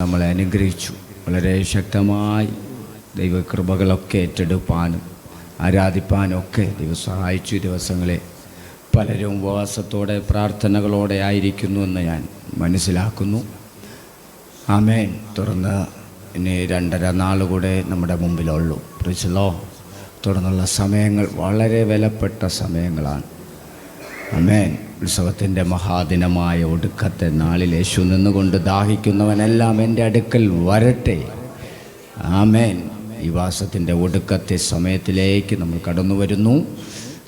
നമ്മളെ അനുഗ്രഹിച്ചു. വളരെ ശക്തമായി ദൈവകൃപകളൊക്കെ ഏറ്റെടുപ്പാനും ആരാധിപ്പാനും ഒക്കെ ദൈവം സഹായിച്ചു. ദിവസങ്ങളെ പലരും ഉപവാസത്തോടെ പ്രാർത്ഥനകളോടെ ആയിരിക്കുന്നു എന്ന് ഞാൻ മനസ്സിലാക്കുന്നു. ആമേൻ. തുടർന്ന് ഇനി 2.5 നാൾ കൂടെ നമ്മുടെ മുമ്പിലുള്ളൂ. പ്രീസലോ. തുടർന്നുള്ള സമയങ്ങൾ വളരെ വിലപ്പെട്ട സമയങ്ങളാണ്. ആമേൻ. ഉത്സവത്തിൻ്റെ മഹാദിനമായ ഒടുക്കത്തെ നാളിൽ യേശു നിന്നുകൊണ്ട് ദാഹിക്കുന്നവനെല്ലാം എൻ്റെ അടുക്കൽ വരട്ടെ. ആമേൻ. ഈ വാസത്തിൻ്റെ ഒടുക്കത്തെ സമയത്തിലേക്ക് നമ്മൾ കടന്നു വരുന്നു.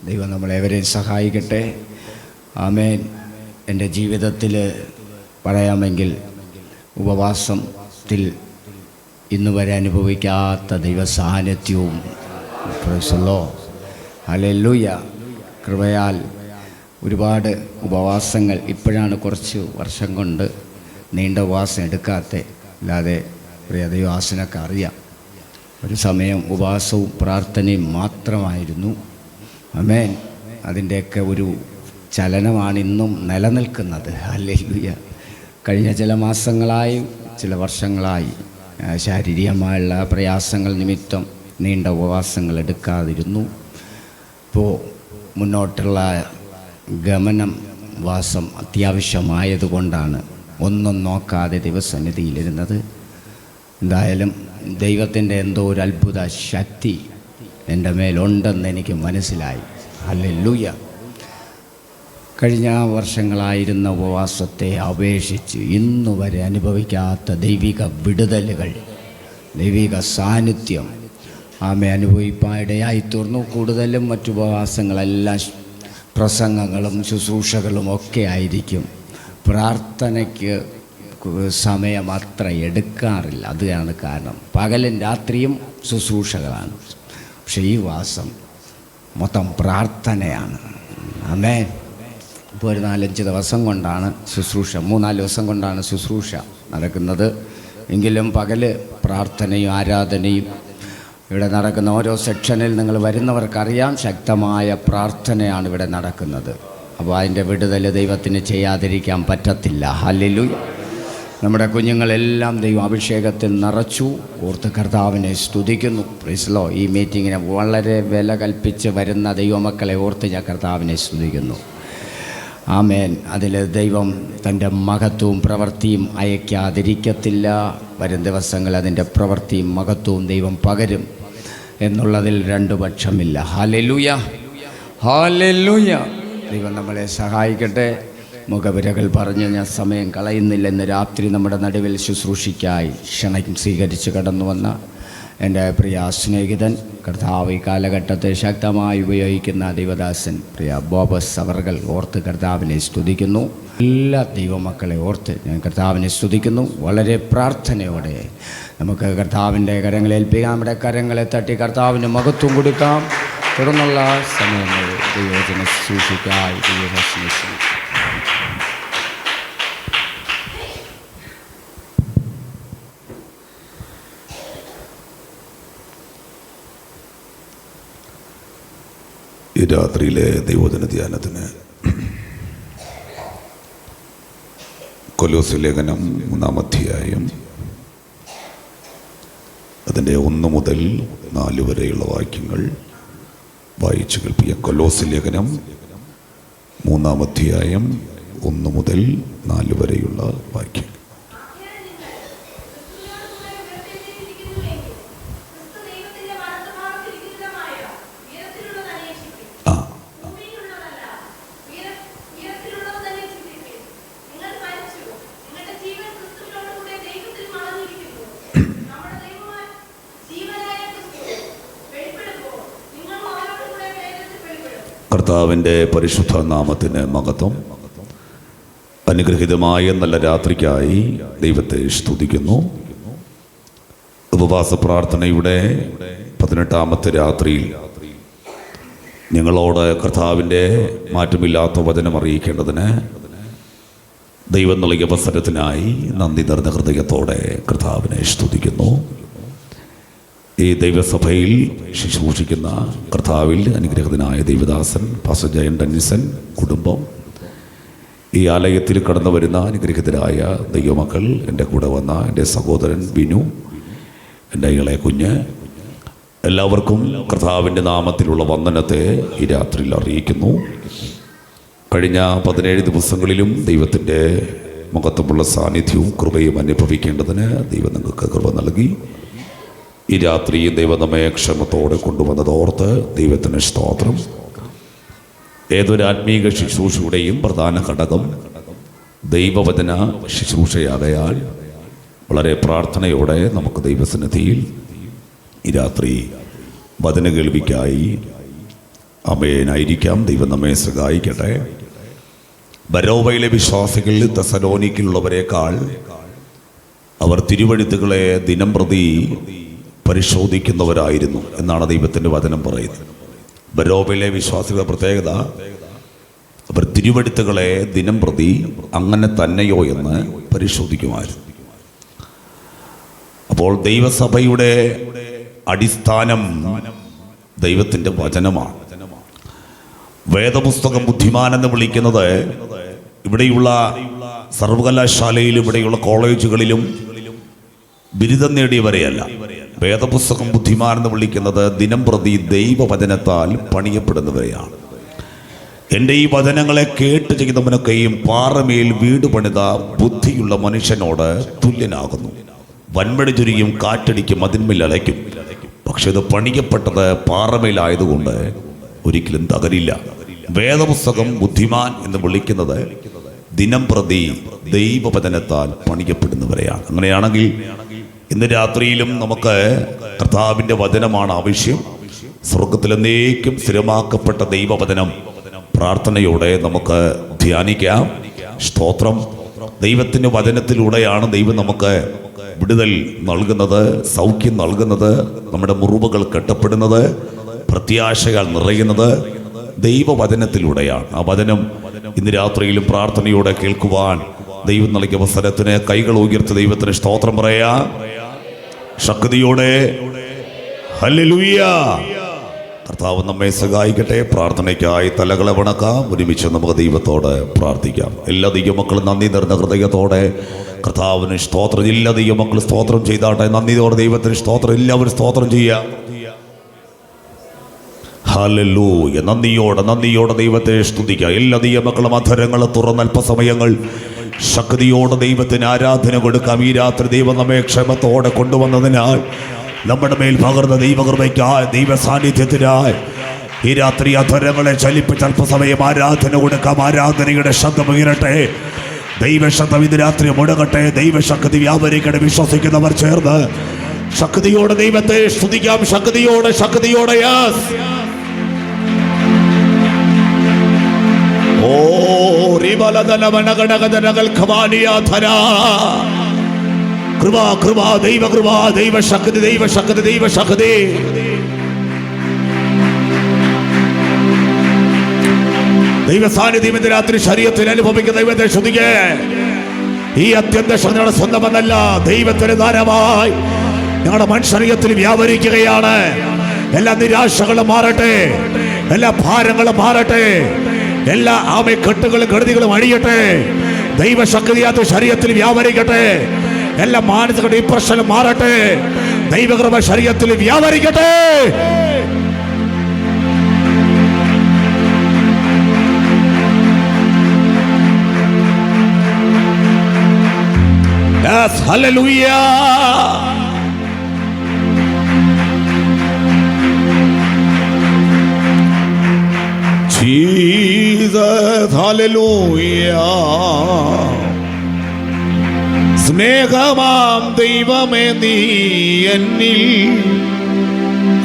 ദൈവം നമ്മളെവരെയും സഹായിക്കട്ടെ. ആമേൻ. എൻ്റെ ജീവിതത്തിൽ പറയാമെങ്കിൽ ഉപവാസത്തിൽ ഇന്ന് വരെ അനുഭവിക്കാത്ത ദൈവ സാന്നിധ്യവും പ്രൈസല്ലോ ഹല്ലേലൂയ കൃപയാൽ ഒരുപാട് ഉപവാസങ്ങൾ ഇപ്പോഴാണ് കുറച്ച് വർഷം കൊണ്ട് നീണ്ട ഉപവാസം എടുക്കാത്ത. അല്ലാതെ പ്രിയ ദൈവദാസനൊക്കെ അറിയാം, ഒരു സമയം ഉപവാസവും പ്രാർത്ഥനയും മാത്രമായിരുന്നു. ആമേൻ. അതിൻ്റെയൊക്കെ ഒരു ചലനമാണ് ഇന്നും നിലനിൽക്കുന്നത്. ഹല്ലേലൂയ. കഴിഞ്ഞ ചില മാസങ്ങളായി ചില വർഷങ്ങളായി ശാരീരികമായുള്ള പ്രയാസങ്ങൾ നിമിത്തം നീണ്ട ഉപവാസങ്ങൾ എടുക്കാതിരുന്നു. ഇപ്പോൾ മുന്നോട്ടുള്ള ഗമനം വാസം അത്യാവശ്യമായതുകൊണ്ടാണ് ഒന്നും നോക്കാതെ ദൈവസന്നിധിയിലിരുന്നത്. എന്തായാലും ദൈവത്തിൻ്റെ എന്തോ ഒരു അത്ഭുത ശക്തി എൻ്റെ മേലുണ്ടെന്ന് എനിക്ക് മനസ്സിലായി. ഹല്ലേലൂയ. കഴിഞ്ഞ വർഷങ്ങളായിരുന്ന ഉപവാസത്തെ അപേക്ഷിച്ച് ഇന്നു വരെ അനുഭവിക്കാത്ത ദൈവിക വിടുതലുകൾ, ദൈവിക സാന്നിധ്യം അനുഭവിപ്പാനിടയായി തീർന്നു. കൂടുതലും മറ്റു ഉപവാസങ്ങളെല്ലാം പ്രസംഗങ്ങളും ശുശ്രൂഷകളും ഒക്കെ ആയിരിക്കും. പ്രാർത്ഥനയ്ക്ക് സമയം അത്ര എടുക്കാറില്ല. അതാണ് കാരണം. പകലും രാത്രിയും ശുശ്രൂഷകളാണ്. പക്ഷേ ഈ വാസം മൊത്തം പ്രാർത്ഥനയാണ്. ആമേൻ. ഇപ്പോൾ ഒരു 4-5 ദിവസം കൊണ്ടാണ് ശുശ്രൂഷ, 3-4 ദിവസം കൊണ്ടാണ് ശുശ്രൂഷ നടക്കുന്നത്. എങ്കിലും പകല് പ്രാർത്ഥനയും ആരാധനയും ഇവിടെ നടക്കുന്ന ഓരോ സെക്ഷനിൽ നിങ്ങൾ വരുന്നവർക്കറിയാം, ശക്തമായ പ്രാർത്ഥനയാണ് ഇവിടെ നടക്കുന്നത്. അപ്പോൾ അതിൻ്റെ വിടുതൽ ദൈവത്തിന് ചെയ്യാതിരിക്കാൻ പറ്റത്തില്ല. ഹല്ലേലൂയ. നമ്മുടെ കുഞ്ഞുങ്ങളെല്ലാം ദൈവം അഭിഷേകത്തിൽ നിറച്ചു. ഓർത്ത് കർത്താവിനെ സ്തുതിക്കുന്നു. പ്രൈസ്ലോ. ഈ മീറ്റിങ്ങിനെ വളരെ വില കൽപ്പിച്ച് വരുന്ന ദൈവമക്കളെ ഓർത്ത് ഞാൻ കർത്താവിനെ സ്തുതിക്കുന്നു. ആമേൻ. അതിൽ ദൈവം തൻ്റെ മഹത്വവും പ്രവൃത്തിയും അയക്കാതിരിക്കത്തില്ല. വരും ദിവസങ്ങൾ അതിൻ്റെ പ്രവൃത്തിയും മഹത്വവും ദൈവം പകരും എന്നുള്ളതിൽ 2 പക്ഷമില്ല. ഹല്ലേലൂയ. ഹല്ലേലൂയ. ദൈവം നമ്മളെ സഹായിക്കട്ടെ. മുഖവിരകൾ പറഞ്ഞ് ഞാൻ സമയം കളയുന്നില്ല. ഇന്ന് രാത്രി നമ്മുടെ നടുവിൽ ശുശ്രൂഷയ്ക്കായി ക്ഷണം സ്വീകരിച്ച് കടന്നു വന്ന എൻ്റെ പ്രിയ സ്നേഹിതൻ, കർത്താവ് ഈ കാലഘട്ടത്തെ ശക്തമായി ഉപയോഗിക്കുന്ന ദൈവദാസൻ പ്രിയ ബോബസ് അവർകൾ ഓർത്ത് കർത്താവിനെ സ്തുതിക്കുന്നു. എല്ലാ ദൈവമക്കളെ ഓർത്ത് ഞാൻ കർത്താവിനെ സ്തുതിക്കുന്നു. വളരെ പ്രാർത്ഥനയോടെ നമുക്ക് കർത്താവിൻ്റെ കരങ്ങളെ ഏൽപ്പിക്കാം. നമ്മുടെ കരങ്ങളെ തട്ടി കർത്താവിന് മഹത്വം കൊടുക്കാം. തുടർന്നുള്ള സമയങ്ങൾ ദൈവവചന ശുശ്രൂഷയ്ക്കായി ദൈവദാസനെ ഈ രാത്രിയിലെ ദൈവവചന ധ്യാനത്തിന് കൊലോസ്യ ലേഖനം 3-ാം അധ്യായം അതിൻ്റെ 1 മുതൽ 4 വരെയുള്ള വാക്യങ്ങൾ വായിച്ചു കേൾപ്പിക്കാം. കൊലോസ്യ ലേഖനം 3-ാം അധ്യായം 1 മുതൽ 4 വരെയുള്ള വാക്യം. കർത്താവിൻ്റെ പരിശുദ്ധ നാമത്തിന് മഹത്വം. അനുഗ്രഹീതമായ നല്ല രാത്രിക്കായി ദൈവത്തെ സ്തുതിക്കുന്നു. ഉപവാസ പ്രാർത്ഥനയുടെ 18ാമത്തെ രാത്രിയിൽ ഞങ്ങളോട് കർത്താവിൻ്റെ മാറ്റമില്ലാത്ത വചനം അറിയിക്കേണ്ടതിന് ദൈവം നൽകിയ അവസരത്തിനായി നന്ദി നിറഞ്ഞ ഹൃദയത്തോടെ കർത്താവിനെ സ്തുതിക്കുന്നു. ഈ ദൈവസഭയിൽ ശുശ്രൂഷിക്കുന്ന കർത്താവിൽ അനുഗ്രഹീതനായ ദൈവദാസൻ പാസ്റ്റർ ജയൻ ഡെന്നിസൺ കുടുംബം, ഈ ആലയത്തിൽ കടന്നു വരുന്ന അനുഗ്രഹിതരായ ദൈവമക്കൾ, എൻ്റെ കൂടെ വന്ന എൻ്റെ സഹോദരൻ ബിനു, എൻ്റെ ഇളയ കുഞ്ഞ്, എല്ലാവർക്കും കർത്താവിൻ്റെ നാമത്തിലുള്ള വന്ദനത്തെ ഈ രാത്രിയിൽ അറിയിക്കുന്നു. കഴിഞ്ഞ 17 ദിവസങ്ങളിലും ദൈവത്തിൻ്റെ മഹത്വമുള്ള സാന്നിധ്യവും കൃപയും അനുഭവിക്കേണ്ടതിന് ദൈവം നിങ്ങൾക്ക് കൃപ നൽകി. ഈ രാത്രി ദൈവം നമ്മെ ക്ഷമത്തോടെ കൊണ്ടുവന്നതോർത്ത് ദൈവത്തിന് സ്തോത്രം. ഏതൊരു ആത്മീക ശുശ്രൂഷയുടെയും പ്രധാന ഘടകം ദൈവവചന ശുശ്രൂഷയാകയാൽ വളരെ പ്രാർത്ഥനയോടെ നമുക്ക് ദൈവസന്നിധിയിൽ ഈ രാത്രി വചന കേൾവിക്കായി അമേനായിരിക്കാം. ദൈവം നമ്മെ സഹായിക്കട്ടെ. ബരോവയിലെ വിശ്വാസികൾ തെസലോനിക്കയിലുള്ളവരെക്കാൾ അവർ തിരുവെഴുത്തുകളെ ദിനം പ്രതി പരിശോധിക്കുന്നവരായിരുന്നു എന്നാണ് ദൈവത്തിൻ്റെ വചനം പറയുന്നത്. ബരോവയിലെ വിശ്വാസികളുടെ പ്രത്യേകത, അവർ തിരുവെഴുത്തുകളെ ദിനം പ്രതി അങ്ങനെ തന്നെയോ എന്ന് പരിശോധിക്കുമായിരുന്നു. അപ്പോൾ ദൈവസഭയുടെ അടിസ്ഥാനം ദൈവത്തിൻ്റെ വചനമാണ്. വേദപുസ്തകം ബുദ്ധിമാനെന്ന് വിളിക്കുന്നത് ഇവിടെയുള്ള സർവകലാശാലയിലും ഇവിടെയുള്ള കോളേജുകളിലും ബിരുദം നേടിയവരെയല്ല. വേദപുസ്തകം ബുദ്ധിമാനെന്ന് വിളിക്കുന്നത് ദിനം പ്രതി ദൈവവചനത്താൽ പണിയപ്പെടുന്നവരെയാണ്. എൻ്റെ ഈ വചനങ്ങളെ കേട്ട് ചെയ്യുന്നവനൊക്കെയും പാറമേൽ വീട് പണിത ബുദ്ധിയുള്ള മനുഷ്യനോട് തുല്യനാകുന്നു. വൻമഴ ചുരിയും കാറ്റടിക്കും അതിന്മേൽ അലയ്ക്കും, പക്ഷെ ഇത് പണിയപ്പെട്ടത് പാറമേലായതുകൊണ്ട് ഒരിക്കലും തകരില്ല. വേദപുസ്തകം ബുദ്ധിമാൻ എന്ന് വിളിക്കുന്നത് ദിനം പ്രതി ദൈവവചനത്താൽ പണിയപ്പെടുന്നവരെയാണ്. അങ്ങനെയാണെങ്കിൽ ഇന്ന് രാത്രിയിലും നമുക്ക് കർത്താവിൻ്റെ വചനമാണ് ആവശ്യം. സ്വർഗത്തിലെന്നേക്കും സ്ഥിരമാക്കപ്പെട്ട ദൈവവചനം പ്രാർത്ഥനയോടെ നമുക്ക് ധ്യാനിക്കാം. സ്തോത്രം. ദൈവത്തിൻ്റെ വചനത്തിലൂടെയാണ് ദൈവം നമുക്ക് വിടുതൽ നൽകുന്നത്, സൗഖ്യം നൽകുന്നത്, നമ്മുടെ മുറിവുകൾ കെട്ടപ്പെടുന്നത്, പ്രത്യാശകൾ നിറയുന്നത് ദൈവവചനത്തിലൂടെയാണ്. ആ വചനം ഇന്ന് രാത്രിയിലും പ്രാർത്ഥനയോടെ കേൾക്കുവാൻ ദൈവം നൽകിയ അവസരത്തിന് കൈകൾ ഉയർത്തി ദൈവത്തിന് സ്തോത്രം പറയാ. ശക്തിയോടെ ഹല്ലേലൂയ. കർത്താവ് നമ്മെ സഹായിക്കട്ടെ. പ്രാർത്ഥനയ്ക്കായി തലകളെ വണക്കാം. ഒരുമിച്ച് നമുക്ക് ദൈവത്തോട് പ്രാർത്ഥിക്കാം. എല്ലാ ദൈവമക്കളും നന്ദി നിറഞ്ഞ ഹൃദയത്തോടെ കർത്താവിന് സ്തോത്രം. എല്ലാ ദൈവമക്കളും സ്തോത്രം ചെയ്താട്ടെ. നന്ദിയോടെ ദൈവത്തിന് സ്തോത്രം. എല്ലാവരും സ്തോത്രം ചെയ്യാം. ഹല്ലേലൂയ. നന്ദിയോടെ ദൈവത്തെ സ്തുതിക്കുക. എല്ലാ ദൈവമക്കളും അധരങ്ങൾ തുറന്ന് അല്പസമയങ്ങൾ ശക്തിയോടെ ദൈവത്തിന് ആരാധന കൊടുക്കാം. ഈ രാത്രി ദൈവം നമ്മെ ക്ഷമത്തോടെ കൊണ്ടുവന്നതിനാൽ, നമ്മുടെ മേൽ പകർന്ന ദൈവകൃപയ്ക്കായി, ദൈവ സാന്നിധ്യത്തിനായി ഈ രാത്രി അധരങ്ങളെ ചലിപ്പിച്ച് അല്പസമയം ആരാധന കൊടുക്കാം. ആരാധനയുടെ ശബ്ദം ഉയരട്ടെ. ദൈവശബ്ദം ഇന്ന് രാത്രി മുടങ്ങട്ടെ. ദൈവശക്തി വ്യാപരിക്കട്ടെ. വിശ്വസിക്കുന്നവർ ചേർന്ന് ശക്തിയോടെ ദൈവത്തെ സ്തുതിക്കാം. ശക്തിയോടെ യെസ്. ഓ റിബലദലവനഗണഗദനഗൽ ഖവാനിയാധന. കൃപ ദൈവശക്തി. ദൈവ സാന്നിധ്യം ഇന്ന് രാത്രി ശരീരത്തിൽ അനുഭവിക്കുന്ന ദൈവത്തെ സ്തുതിക്കേ. ഈ അത്യന്ത ഞങ്ങളുടെ സ്വന്തമെന്നല്ല, ദൈവത്തിന് ദാനമായി ഞങ്ങളുടെ മനുഷ്യരീയത്തിൽ വ്യാപരിക്കുകയാണ്. എല്ലാ നിരാശകളും മാറട്ടെ, എല്ലാ ഭാരങ്ങളും മാറട്ടെ, എല്ലാ കെട്ടുകളും കെടുതികളും അഴിയട്ടെ. ദൈവശക്തിയാത്ത ശരീരത്തിൽ വ്യാപരിക്കട്ടെ. എല്ലാ മാനസിക ഡിപ്രഷനും മാറട്ടെ. ദൈവകൃപ ശരീരത്തിൽ വ്യാപരിക്കട്ടെ. Yes, hallelujah. Jesus, hallelujah. സ്നേഹമാം ദൈവമേ, നീ എന്നിൽ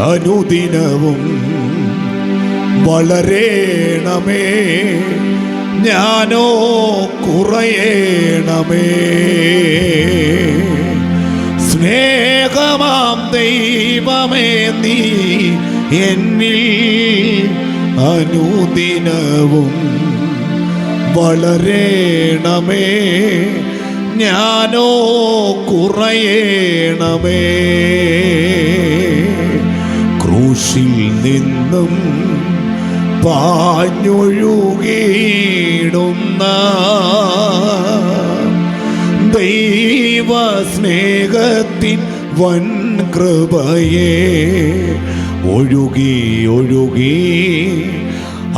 അനുദിനവും വളരേണമേ, ഞാനോ കുറയേണമേ. സ്നേഹമാം ദൈവമേ, നീ എന്നിൽ അനുദിനവും വളരേണമേ, ഞാനോ കുറയേണമേ. ക്രൂശിൽ നിന്നും പാഞ്ഞൊഴുകിയിടുന്ന ദൈവസ്നേഹത്തിൻ വൻ കൃപയെ ഒഴുകി ഒഴുകി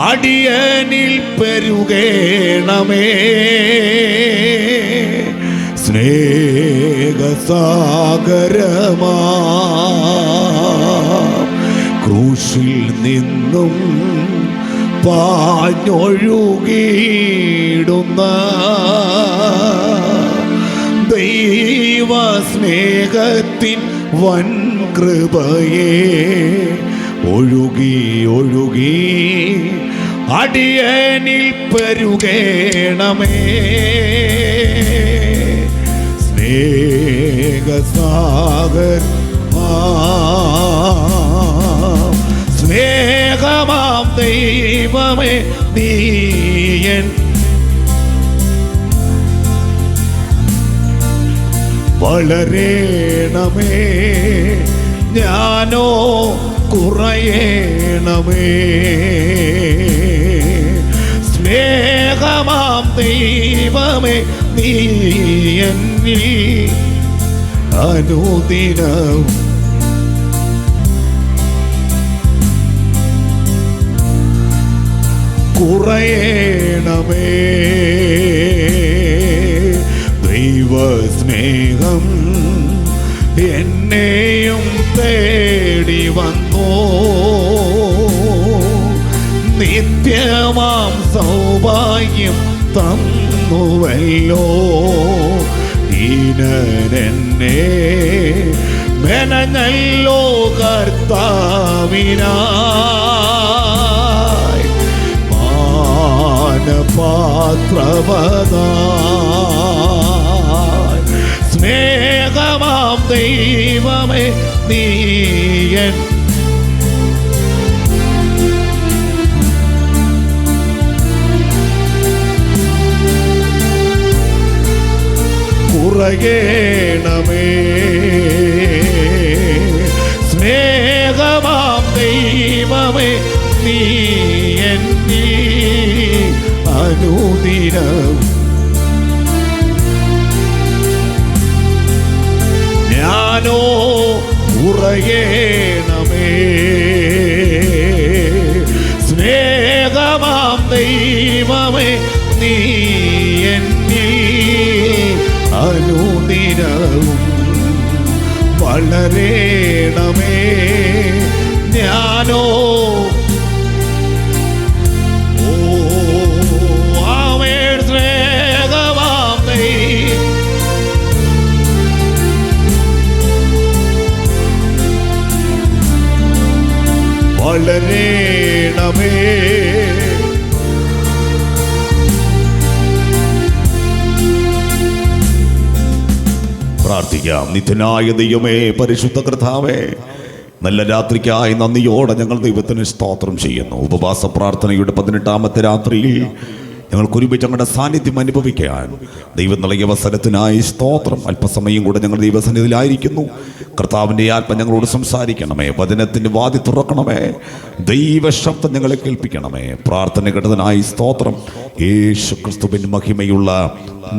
അടിയനിൽ പെരുകേണമേ. സ്നേഹസാഗരമാ ക്രൂശിൽ നിന്നും പാഞ്ഞൊഴുകിയിടുന്ന ദൈവസ്നേഹത്തിൻ വൻ കൃപയെ ഒഴുകി ഒഴുകി അടിയനിൽ പെരുകേണമേ. സ്നേഹസാഗർ സ്നേഹമാം ദൈവമേ നീയൻ വളരേണമേ, ഞാനോ കുറയേണമേ. സ്നേഹമാം ദൈവമേ നീ എന്നിൽ അനുദിനം കുറയേണമേ. ദൈവസ്നേഹം എന്നെയും തേടി വന്നു, നിത്യമാം സൗഭാഗ്യം തന്നുവല്ലോ. ദീനനെന്നെ മെനഞ്ഞല്ലോ കർത്താവിനായി, പാനപാത്രവതായി. സ്നേഹമാം ദൈവമേ നീയൻ കുറയേണമേ. സ്നേഹമാം ദൈവമേ നീ എന്നിൽ അനുദിനം ഞാനോ കുറയേണമേ. സ്നേഹമാം ദൈവമേ നീ എന്നിൽ അനുദിനവും വളരേണമേ. ഞാനോ സ്നേഹമാം വളരേണമേ. പ്രാർത്ഥിക്കാം. നിത്യനായ ദൈവമേ, പരിശുദ്ധ കർത്താവേ, നല്ല രാത്രിക്കായി നന്ദിയോടെ ഞങ്ങൾ ദൈവത്തിന് സ്തോത്രം ചെയ്യുന്നു. ഉപവാസ പ്രാർത്ഥനയുടെ 18ാമത്തെ രാത്രിയിൽ ഞങ്ങൾക്കൊരുമിച്ച് ഞങ്ങളുടെ സാന്നിധ്യം അനുഭവിക്കാൻ ദൈവം നൽകിയ അവസരത്തിനായി സ്തോത്രം. അല്പസമയം കൂടെ ഞങ്ങൾ ദൈവസന്നിധിയിലായിരിക്കുന്നു. കർത്താവിൻ്റെ ആത്മ ഞങ്ങളോട് സംസാരിക്കണമേ, വചനത്തിൻ്റെ വാതി തുറക്കണമേ, ദൈവശബ്ദം ഞങ്ങളെ കേൾപ്പിക്കണമേ. പ്രാർത്ഥന കേട്ടതിനായി സ്തോത്രം. യേശു ക്രിസ്തുവിൻ്റെ മഹിമയുള്ള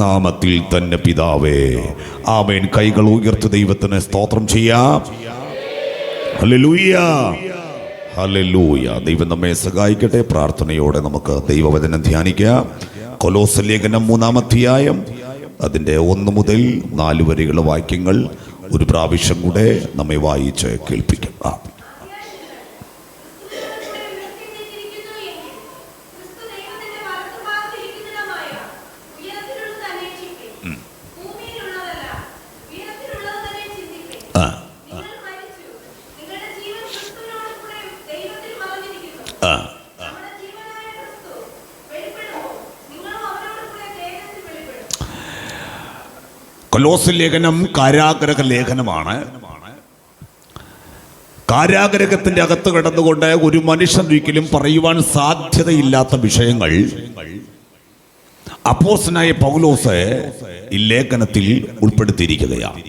നാമത്തിൽ തന്നെ പിതാവേ, ആമേൻ. കൈകൾ ഉയർത്തി ദൈവത്തിന് സ്തോത്രം ചെയ്യാം. Hallelujah, hallelujah. ദൈവം നമ്മെ സഹായിക്കട്ടെ. പ്രാർത്ഥനയോടെ നമുക്ക് ദൈവവചനം ധ്യാനിക്കാം. കൊലോസ്യ ലേഖനം 3-ാം അധ്യായം അതിൻ്റെ 1 മുതൽ 4 വരെയുള്ള വാക്യങ്ങൾ ഒരു പ്രാവശ്യം കൂടെ നമ്മെ വായിച്ച് കേൾപ്പിക്കാം. കൊലോസ്യ ലേഖനം കാരാഗ്രഹ ലേഖനമാണ്. കാരാഗ്രഹത്തിന്റെ അകത്ത് കിടന്നുകൊണ്ട് ഒരു മനുഷ്യൻ ഒരിക്കലും പറയുവാൻ സാധ്യതയില്ലാത്ത വിഷയങ്ങൾ അപ്പോസ്തലനായ പൗലോസ് ഈ ലേഖനത്തിൽ ഉൾപ്പെടുത്തിയിരിക്കുകയാണ്.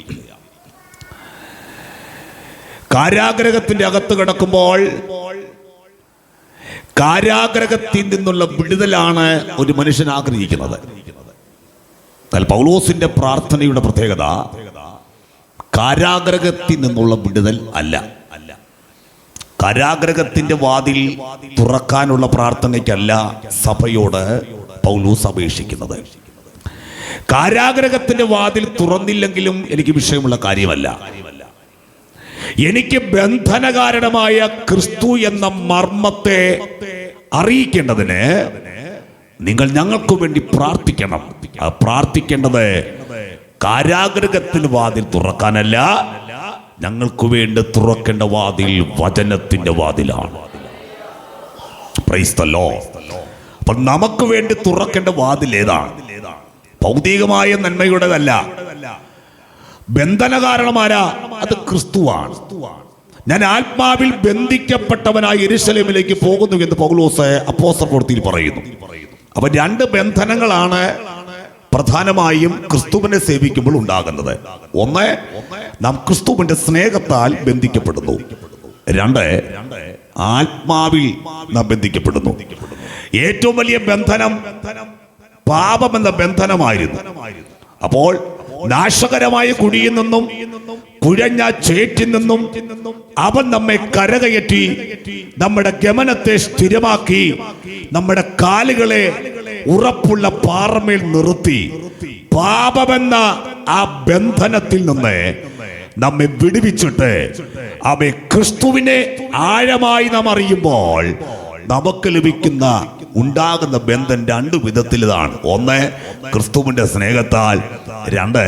കാരാഗ്രഹത്തിന്റെ അകത്ത് കിടക്കുമ്പോൾ കാരാഗ്രഹത്തിൽ നിന്നുള്ള വിടുതലാണ് ഒരു മനുഷ്യൻ ആഗ്രഹിക്കുന്നത്. എന്നാൽ പൗലോസിന്റെ പ്രാർത്ഥനയുടെ പ്രത്യേകത കാരാഗ്രഹത്തിൽ നിന്നുള്ള വിടുതൽ അല്ല. കാരാഗ്രഹത്തിന്റെ വാതിൽ തുറക്കാനുള്ള പ്രാർത്ഥനയ്ക്കല്ല സഭയോട് പൗലോസ് അപേക്ഷിക്കുന്നത്. കാരാഗ്രഹത്തിന്റെ വാതിൽ തുറന്നില്ലെങ്കിലും എനിക്ക് വിഷയമുള്ള കാര്യമല്ല. എനിക്ക് ബന്ധനകാരണമായ ക്രിസ്തു എന്ന മർമ്മത്തെ അറിയിക്കേണ്ടതിന് നിങ്ങൾ ഞങ്ങൾക്ക് വേണ്ടി പ്രാർത്ഥിക്കണം. പ്രാർത്ഥിക്കേണ്ടത് കാരാഗ്രഹത്തിന് വാതിൽ തുറക്കാനല്ല, ഞങ്ങൾക്ക് വേണ്ടി തുറക്കേണ്ട വാതിൽ വചനത്തിന്റെ വാതിലാണ്. Price the Lord. അപ്പോൾ നമുക്ക് വേണ്ടി തുറക്കേണ്ട വാതിൽ ഏതാണ്? ഭൗതികമായ നന്മയുടേതല്ല. ബന്ധന കാരണമാരാ? അത് ക്രിസ്തുവാണ്. ഞാൻ ആത്മാവിൽ ബന്ധിക്കപ്പെട്ടവനായി യെരൂശലേമിലേക്ക് പോകുന്നു എന്ന് പൗലോസ് അപ്പോസ്തലപ്രവൃത്തിയിൽ പറയുന്നു. അപ്പൊ രണ്ട് ബന്ധനങ്ങളാണ് പ്രധാനമായും ക്രിസ്തുവിനെ സേവിക്കുമ്പോൾ ഉണ്ടാകുന്നത്. ഒന്ന്, നാം ക്രിസ്തുവിന്റെ സ്നേഹത്താൽ ബന്ധിക്കപ്പെടുന്നു. രണ്ട്, ആത്മാവിൽ നാം ബന്ധിക്കപ്പെടുന്നു. ഏറ്റവും വലിയ ബന്ധനം പാപമെന്ന ബന്ധനമായിരുന്നു. അപ്പോൾ നാശകരമായ കുഴിയിൽ നിന്നും കുഴഞ്ഞ ചേറ്റിൽ നിന്നും അവൻ നമ്മെ കരകയറ്റി നമ്മുടെ ഗമനത്തെ സ്ഥിരമാക്കി നമ്മുടെ കാലുകളെ ഉറപ്പുള്ള പാറമേൽ നിർത്തി പാപമെന്ന ആ ബന്ധനത്തിൽ നിന്ന് നമ്മെ വിടുവിച്ചിട്ട് അവയെ ക്രിസ്തുവിനെ ആഴമായി നാം അറിയുമ്പോൾ നമുക്ക് ലഭിക്കുന്ന ഉണ്ടാകുന്ന ബന്ധം രണ്ടു വിധത്തിലാണ്. ഒന്ന്, ക്രിസ്തുവിന്റെ സ്നേഹത്താൽ. രണ്ട്,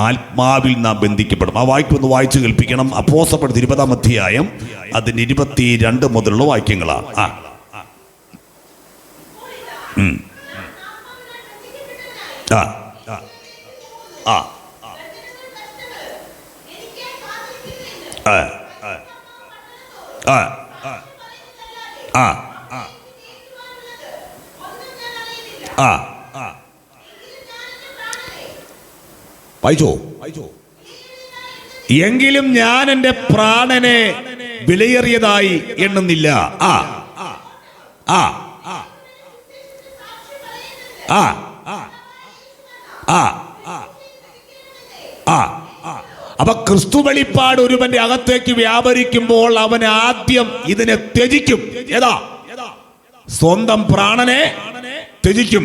ആത്മാവിൽ നാം ബന്ധിക്കപ്പെടും. ആ വാക്യം വായിച്ചു കേൾപ്പിക്കണം. അപ്പോസ്തലപ്രവൃത്തി 20-ാം അധ്യായം അതിന്റെ 22 മുതലുള്ള വാക്യങ്ങളാണ്. എങ്കിലും ഞാൻ എൻ്റെ പ്രാണനെ വിലയേറിയതായി എണ്ണുന്നില്ല. അപ്പൊ ക്രിസ്തു വെളിപ്പാട് ഒരുവന്റെ അകത്തേക്ക് വ്യാപരിക്കുമ്പോൾ അവൻ ആദ്യം ഇതിനെ ത്യജിക്കും. ഏതാ? സ്വന്തം പ്രാണനെ ത്യജിക്കും.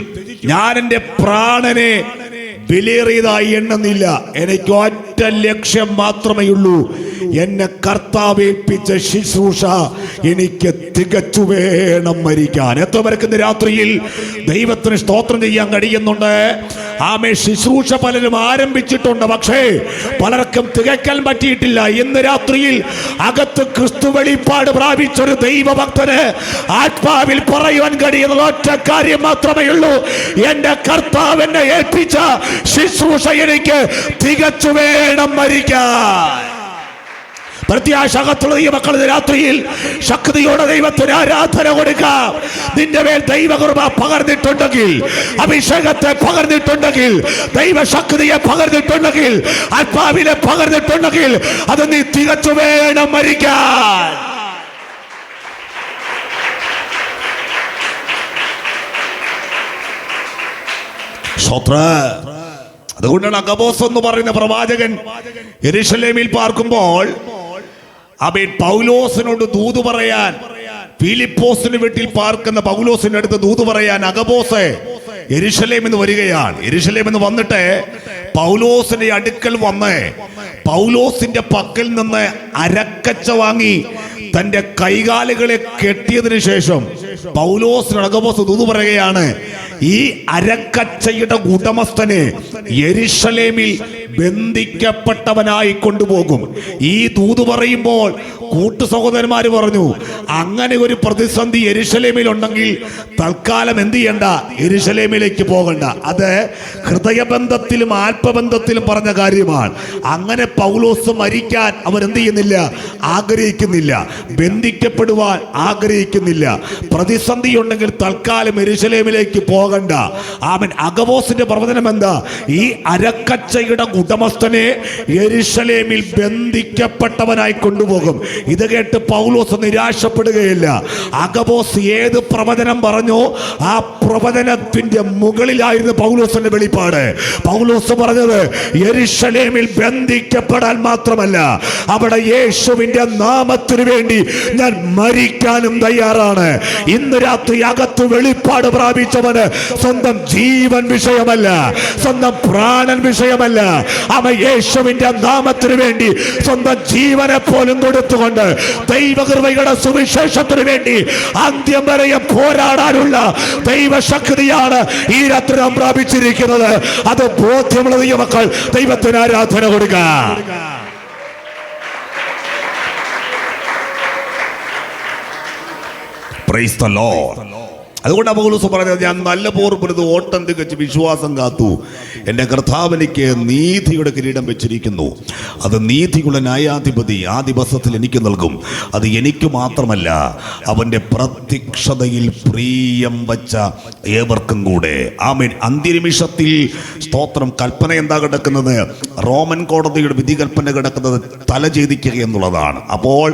ഞാൻ എൻ്റെ പ്രാണനെ വിലയേറിയതായി എണ്ണുന്നില്ല. എനിക്ക് ഒറ്റ ലക്ഷ്യം മാത്രമേ ഉള്ളൂ. എന്നെ കർത്താവ് ഏൽപ്പിച്ച ശുശ്രൂഷ എനിക്ക് തികച്ചു വേണം മരിക്കാൻ. എത്ര പേർക്ക് ഇന്ന് രാത്രിയിൽ ദൈവത്തിന് സ്തോത്രം ചെയ്യാൻ കഴിയുന്നുണ്ട്? ആമേ. ശുശ്രൂഷ പലരും ആരംഭിച്ചിട്ടുണ്ട്, പക്ഷേ പലർക്കും തികയ്ക്കാൻ പറ്റിയിട്ടില്ല. ഇന്ന് രാത്രിയിൽ അകത്ത് ക്രിസ്തു വെളിപ്പാട് പ്രാപിച്ചൊരു ദൈവഭക്തന് ആത്മാവിൽ പറയുവാൻ കഴിയുന്നത് ഒറ്റ കാര്യം മാത്രമേ ഉള്ളൂ. എന്റെ കർത്താവ് എന്നെ ഏൽപ്പിച്ച ശുശ്രൂഷ എനിക്ക് തികച്ചു വേണം മരിക്കാൻ. പ്രത്യാശകത്തുള്ള ഈ മക്കൾ രാത്രിയിൽ ശക്തിയോടെ ദൈവത്തിന് ആരാധന കൊടുക്കാം. നിന്റെ മേൽ ദൈവകൃപ പകർന്നിട്ടുണ്ടെങ്കിൽ, അഭിഷേകത്തെ പകർന്നിട്ടുണ്ടെങ്കിൽ, ദൈവശക്തിയെ പകർന്നിട്ടുണ്ടെങ്കിൽ, ആത്മാവിനെ പകർന്നിട്ടുണ്ടെങ്കിൽ അത് നീ തികച്ചു വേണം മരിക്കാൻ. അതുകൊണ്ടാണ് അഗബോസ് എന്ന് പറയുന്ന പ്രവാചകൻ യെരൂശലേമിൽ പാർക്കുമ്പോൾ അവൻ പൗലോസിനോട് ദൂത് പറയാൻ, ഫിലിപ്പോസിന് വീട്ടിൽ പാർക്കുന്ന പൗലോസിന്റെ അടുത്ത് ദൂത് പറയാൻ അഗബോസ് യെരൂശലേമിൽ നിന്ന് വരികയാണ്. യെരൂശലേമിൽ നിന്ന് വന്നിട്ട് പൗലോസിന്റെ അടുക്കൽ വന്ന് പൗലോസിന്റെ പക്കൽ നിന്ന് അരക്കച്ച വാങ്ങി തന്റെ കൈകാലുകളെ കെട്ടിയതിനു ശേഷം പൗലോസിന് അഗബോസ് ദൂത് പറയുകയാണ്, ഈ അരക്കച്ചയുടെ ഉടമസ്ഥനെ യെരൂശലേമിൽ ബന്ധിക്കപ്പെട്ടവനായി കൊണ്ടുപോകും. ഈ ദൂത് പറയുമ്പോൾ കൂട്ടു സഹോദരന്മാര് പറഞ്ഞു, അങ്ങനെ ഒരു പ്രതിസന്ധി യെരൂശലേമിൽ ഉണ്ടെങ്കിൽ തൽക്കാലം എന്ത് ചെയ്യണ്ട, യെരൂശലേമിലേക്ക് പോകണ്ട. അത് ഹൃദയബന്ധത്തിലും ആത്മബന്ധത്തിലും പറഞ്ഞ കാര്യമാണ്. അങ്ങനെ പൗലോസ് മരിക്കാൻ അവരെന്ത് ചെയ്യുന്നില്ല, ആഗ്രഹിക്കുന്നില്ല. ബന്ധിക്കപ്പെടുവാൻ ആഗ്രഹിക്കുന്നില്ല. പ്രതിസന്ധി ഉണ്ടെങ്കിൽ തൽക്കാലം യെരൂശലേമിലേക്ക് പോകണ്ട. പോകണ്ട. ആമേൻ. അഗബോസിന്റെ പ്രവചനം എന്താ? ഈ അരക്കച്ചയുടെ ഉടമസ്ഥനെ യെരുശലേമിൽ ബന്ധിക്കപ്പെട്ടവനായി കൊണ്ടുപോകും. ഇത് കേട്ട് പൗലോസ് നിരാശപ്പെടുകയില്ല. അഗബോസ് ഏത് പ്രവചനം പറഞ്ഞോ ആ പ്രവചനത്തിന്റെ മുകളിലായിരുന്നു പൗലോസിന്റെ വെളിപ്പാട്. പൗലോസ് പറഞ്ഞത് യെരുശലേമിൽ ബന്ധിക്കപ്പെടാൻ മാത്രമല്ല, അവിടെ യേശുവിന്റെ നാമത്തിന് വേണ്ടി ഞാൻ മരിക്കാനും തയ്യാറാണ്. ഇന്ന് രാത്രി അകത്ത് വെളിപ്പാട് പ്രാപിച്ചവന് സ്വന്തം ജീവൻ വിഷയമല്ല, സ്വന്തം പ്രാണൻ വിഷയമല്ല. അവൻ യേശുവിന്റെ നാമത്തിന് വേണ്ടി സ്വന്തം ജീവനെ പോലും കൊടുത്തുകൊണ്ട് ദൈവകൃപയുടെ സുവിശേഷത്തിന് വേണ്ടി അന്ത്യം വരെ പോരാടാനുള്ള ദൈവശക്തിയാണ് ഈ രാത്രി നാം പ്രാപിച്ചിരിക്കുന്നത്. അത് ബോധ്യമുള്ള ദൈവമക്കൾ ദൈവത്തിന് ആരാധന കൊടുക്കുക. Praise the Lord. അതുകൊണ്ടാണ് പൗലോസ് പറഞ്ഞത്, ഞാൻ നല്ല പോർ പൊരുത്, ഓട്ടം തികച്ച് വിശ്വാസം കാത്തു. എൻ്റെ കർത്താവ് എനിക്ക് നീതിയുടെ കിരീടം വെച്ചിരിക്കുന്നു. അത് നീതിയുള്ള ന്യായാധിപതി ആ ദിവസത്തിൽ എനിക്ക് നൽകും. അത് എനിക്ക് മാത്രമല്ല, അവൻ്റെ പ്രത്യക്ഷതയിൽ പ്രിയം വച്ച ഏവർക്കും കൂടെ. ആമേൻ. അന്ത്യനിമിഷത്തിൽ സ്തോത്രം കൽപ്പന എന്താ കിടക്കുന്നത്? റോമൻ കോടതിയുടെ വിധി കൽപ്പന കിടക്കുന്നത് തലചേദിക്കുക എന്നുള്ളതാണ്. അപ്പോൾ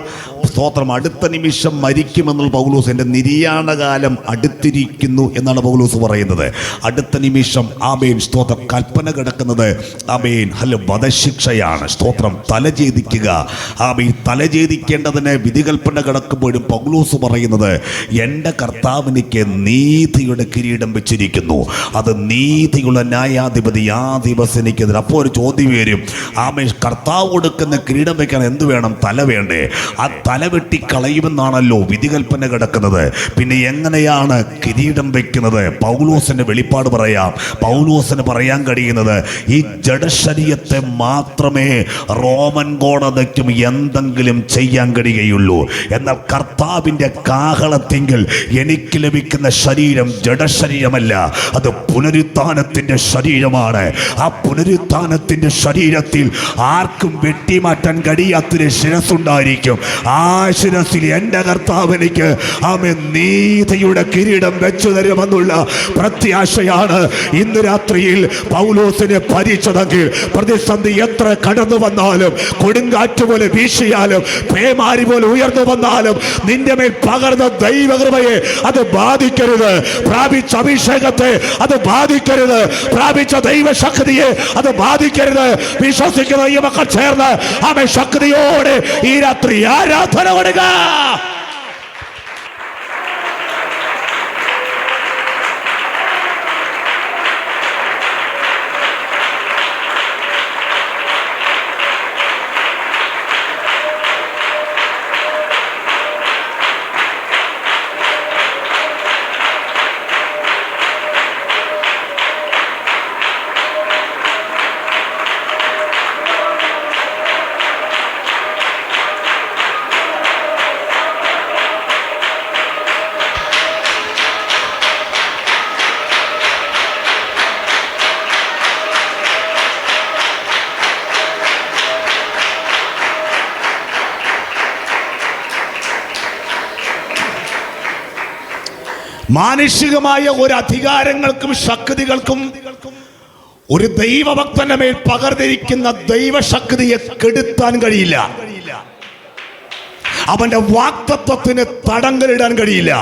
സ്തോത്രം അടുത്ത നിമിഷം മരിക്കുമെന്നുള്ള പൗലോസ്, എൻ്റെ നിര്യാണകാലം അടുത്തിരിക്കുന്നു എന്നാണ് പൗലോസ് പറയുന്നത്. അടുത്ത നിമിഷം ആമേൻ സ്തോത്രം കൽപ്പന കിടക്കുന്നത് ആമേൻ വധശിക്ഷയാണ്. സ്തോത്രം തലചേദിക്കുക. ആമേൻ. തലചേദിക്കേണ്ടതിന് വിധി കൽപ്പന കിടക്കുമ്പോഴും പൗലോസ് പറയുന്നത്, എൻ്റെ കർത്താവിനിക്ക് നീതിയുടെ കിരീടം വെച്ചിരിക്കുന്നു. അത് നീതിയുള്ള ന്യായാധിപതി ആ ദിവസം എനിക്കെതിരെ. അപ്പോൾ ഒരു ചോദ്യം വരും, ആമേൻ കർത്താവ് കൊടുക്കുന്ന കിരീടം വെക്കാൻ എന്ത് വേണം? തല വേണ്ടേ? ആ തല വെട്ടി കളയുമെന്നാണല്ലോ വിധികൽപ്പന കിടക്കുന്നത്. പിന്നെ എങ്ങനെയാണ് കിരീടം വെക്കുന്നത്? പൗലോസിന്റെ വെളിപ്പാട് പറയാം. പൗലോസിന് പറയാൻ കഴിയുന്നത്, ഈ ജഡശരീരത്തെ മാത്രമേ റോമൻ കോടതിക്കും എന്തെങ്കിലും ചെയ്യാൻ കഴിയുകയുള്ളൂ. എന്നാൽ കർത്താവിൻ്റെ കാഹളത്തിങ്കിൽ എനിക്ക് ലഭിക്കുന്ന ശരീരം ജഡശരീരമല്ല, അത് പുനരുത്ഥാനത്തിൻ്റെ ശരീരമാണ്. ആ പുനരുത്ഥാനത്തിൻ്റെ ശരീരത്തിൽ ആർക്കും വെട്ടിമാറ്റാൻ കഴിയാത്തൊരു ശിരസ്സുണ്ടായിരിക്കും. ആ ശിരസിൽ എൻ്റെ കർത്താവ് എനിക്ക് ആമേൻ നീതിയുടെ കിരീടം വെച്ചു തരുമെന്നുള്ള പ്രത്യാശയാണ് ഇന്ന് രാത്രിയിൽ പൗലോസിനെ ഭരിച്ചതെങ്കിൽ. പ്രതിസന്ധി എത്ര കടന്നു വന്നാലും, കൊടുങ്കാറ്റ് പോലെ വീശിയാലും, പേമാരി പോലെ ഉയർന്നു വന്നാലും, നിന്റെ മേൽ പകർന്ന ദൈവകൃപയെ അത് ബാധിക്കരുത്. പ്രാപിച്ച അഭിഷേകത്തെ അത് ബാധിക്കരുത്. പ്രാപിച്ച ദൈവശക്തിയെ അത് ബാധിക്കരുത്. വിശ്വസിക്കുന്ന ഈ മക്കൾ ചേർന്ന് ആമേൻ ശക്തിയോടെ ഈ രാത്രി ആരാധന കൊടുക്കുക. മാനുഷികമായ ഒരു അധികാരങ്ങൾക്കും ശക്തികൾക്കും ഒരു ദൈവഭക്തന്റെ മേൽ പകർന്നിരിക്കുന്ന ദൈവശക്തിയെ കെടുത്താൻ കഴിയില്ല. അവന്റെ വാക്തത്വത്തിന് തടങ്കലിടാൻ കഴിയില്ല.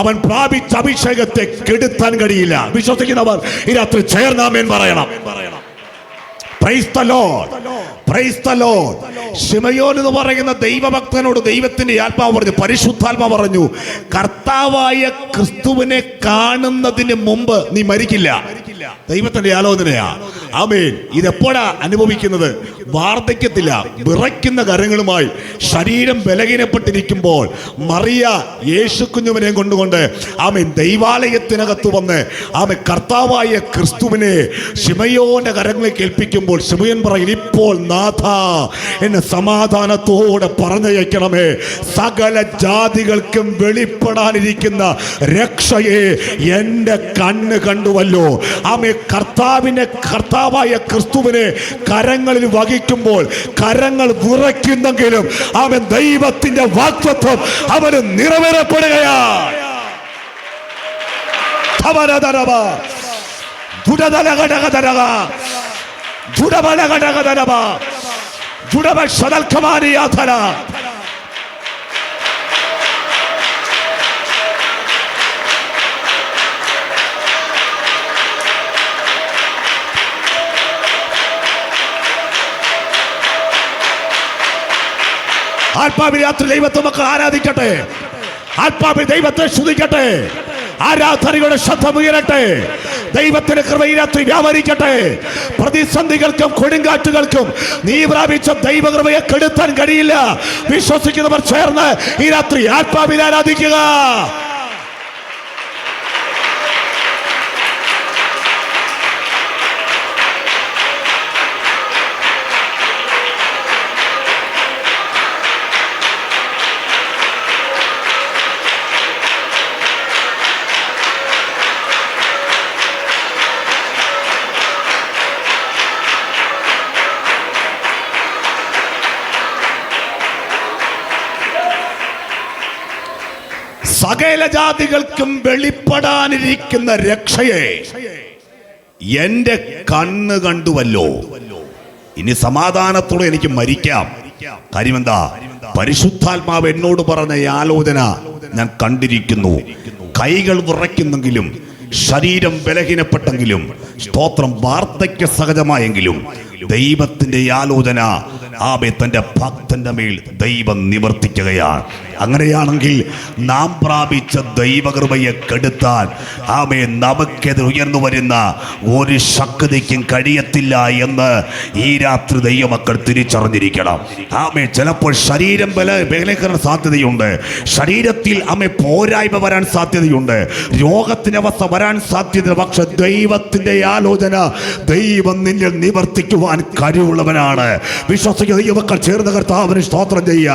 അവൻ പ്രാപിച്ച അഭിഷേകത്തെ കെടുത്താൻ കഴിയില്ല. വിശ്വസിക്കുന്നവർ ഈ രാത്രി ചേർന്നാമേൻ പറയണം. Praise the Lord. Praise the Lord. ശിമയോൻ എന്ന് പറയുന്ന ദൈവഭക്തനോട് ദൈവത്തിന്റെ ആത്മാവ് പറഞ്ഞു, പരിശുദ്ധാത്മാവ് പറഞ്ഞു, കർത്താവായ ക്രിസ്തുവിനെ കാണുന്നതിന് മുമ്പ് നീ മരിക്കില്ല. ദൈവത്തിന്റെ ആലോചനയാ. ആമേൻ. ഇതെപ്പോഴാ അനുഭവിക്കുന്നത്? വാർദ്ധക്യത്തില്ല. വിറയ്ക്കുന്ന കരങ്ങളുമായി ശരീരം ബലഹീനപ്പെട്ടിരിക്കുമ്പോൾ മറിയ യേശുക്കുഞ്ഞുവിനെ കൊണ്ടുകൊണ്ട് ആമേൻ ദൈവാലയത്തിനകത്ത് വന്ന് ആമേൻ കർത്താവായ ക്രിസ്തുവിനെ ശിമയോന്റെ കരങ്ങളിൽ കേൾപ്പിക്കുമ്പോൾ ശിമയോൻ പറയും, ഇപ്പോൾ നാഥ എന്നെ സമാധാനത്തോടെ പറഞ്ഞയക്കണമേ. സകല ജാതികൾക്കും വെളിപ്പെടാനിരിക്കുന്ന രക്ഷയെ എൻ്റെ കണ്ണ് കണ്ടുവല്ലോ. ആമേ കർത്താവായ ക്രിസ്തുവിനെ കരങ്ങളിൽ വഹിക്കുമ്പോൾ കരങ്ങൾ വിറയ്ക്കുന്നെങ്കിലും അവൻ ദൈവത്തിന്റെ വാഗ്ദത്തം അവന് നിറവേറപ്പെടുകയാണ്. ആത്മാവിൽ രാത്രി ദൈവത്തെ മക്കൾ ആരാധിക്കട്ടെ. ആത്മാവിൽ ദൈവത്തെ സ്തുതിക്കട്ടെ. ആരാധനയുടെ ശബ്ദം ഉയരട്ടെ. ദൈവത്തിന്റെ കൃപ ഈ രാത്രി വ്യാപരിക്കട്ടെ. പ്രതിസന്ധികൾക്കും കൊടുങ്കാറ്റുകൾക്കും നീ പ്രാപിച്ച ദൈവകൃപയെ കെടുത്താൻ കഴിയില്ല. വിശ്വസിക്കുന്നവർ ചേർന്ന് ഈ രാത്രി ആത്മാവിൽ ആരാധിക്കുക. സകല ജാതികൾക്കും വെളിപ്പെടാനിരിക്കുന്ന രക്ഷയെ എന്റെ കണ്ണ് കണ്ടുവല്ലോ. ഇനി സമാധാനത്തോടെ എനിക്ക് മരിക്കാം. കാര്യമെന്താ? പരിശുദ്ധാത്മാവ് എന്നോട് പറഞ്ഞ ഈ ആലോചന ഞാൻ കണ്ടിരിക്കുന്നു. കൈകൾ വിറയ്ക്കുന്നെങ്കിലും, ശരീരം ബലഹീനപ്പെട്ടെങ്കിലും, സ്തോത്രം വാർദ്ധക്യ സഹജമായെങ്കിലും ദൈവത്തിന്റെ ആലോചന ആമേ തന്റെ ഭക്തന്റെ മേൽ ദൈവം നിവർത്തിക്കുകയാണ്. അങ്ങനെയാണെങ്കിൽ നാം പ്രാപിച്ച ദൈവകൃപയെ കെടുത്താൻ ആമേ നമുക്കെതിരെ ഉയർന്നു വരുന്ന ഒരു ശക്തിക്കും കഴിയത്തില്ല എന്ന് ഈ രാത്രി ദൈവമക്കൾ തിരിച്ചറിഞ്ഞിരിക്കണം. ആമേ ചിലപ്പോൾ ശരീരം ബലഹീനപ്പെടാൻ സാധ്യതയുണ്ട്. ശരീരത്തിൽ ആമേ പോരായ്മ വരാൻ സാധ്യതയുണ്ട്. രോഗത്തിന്റെ അവസ്ഥ വരാൻ സാധ്യത. പക്ഷെ ദൈവത്തിന്റെ ആലോചന ദൈവം നിന്നിൽ നിവർത്തിക്കുവാൻ കഴിവുള്ളവനാണ്. വിശ്വസിക്കുന്ന ദൈവമക്കൾ ചേർന്ന് കർത്താവിന് സ്തോത്രം ചെയ്യുക.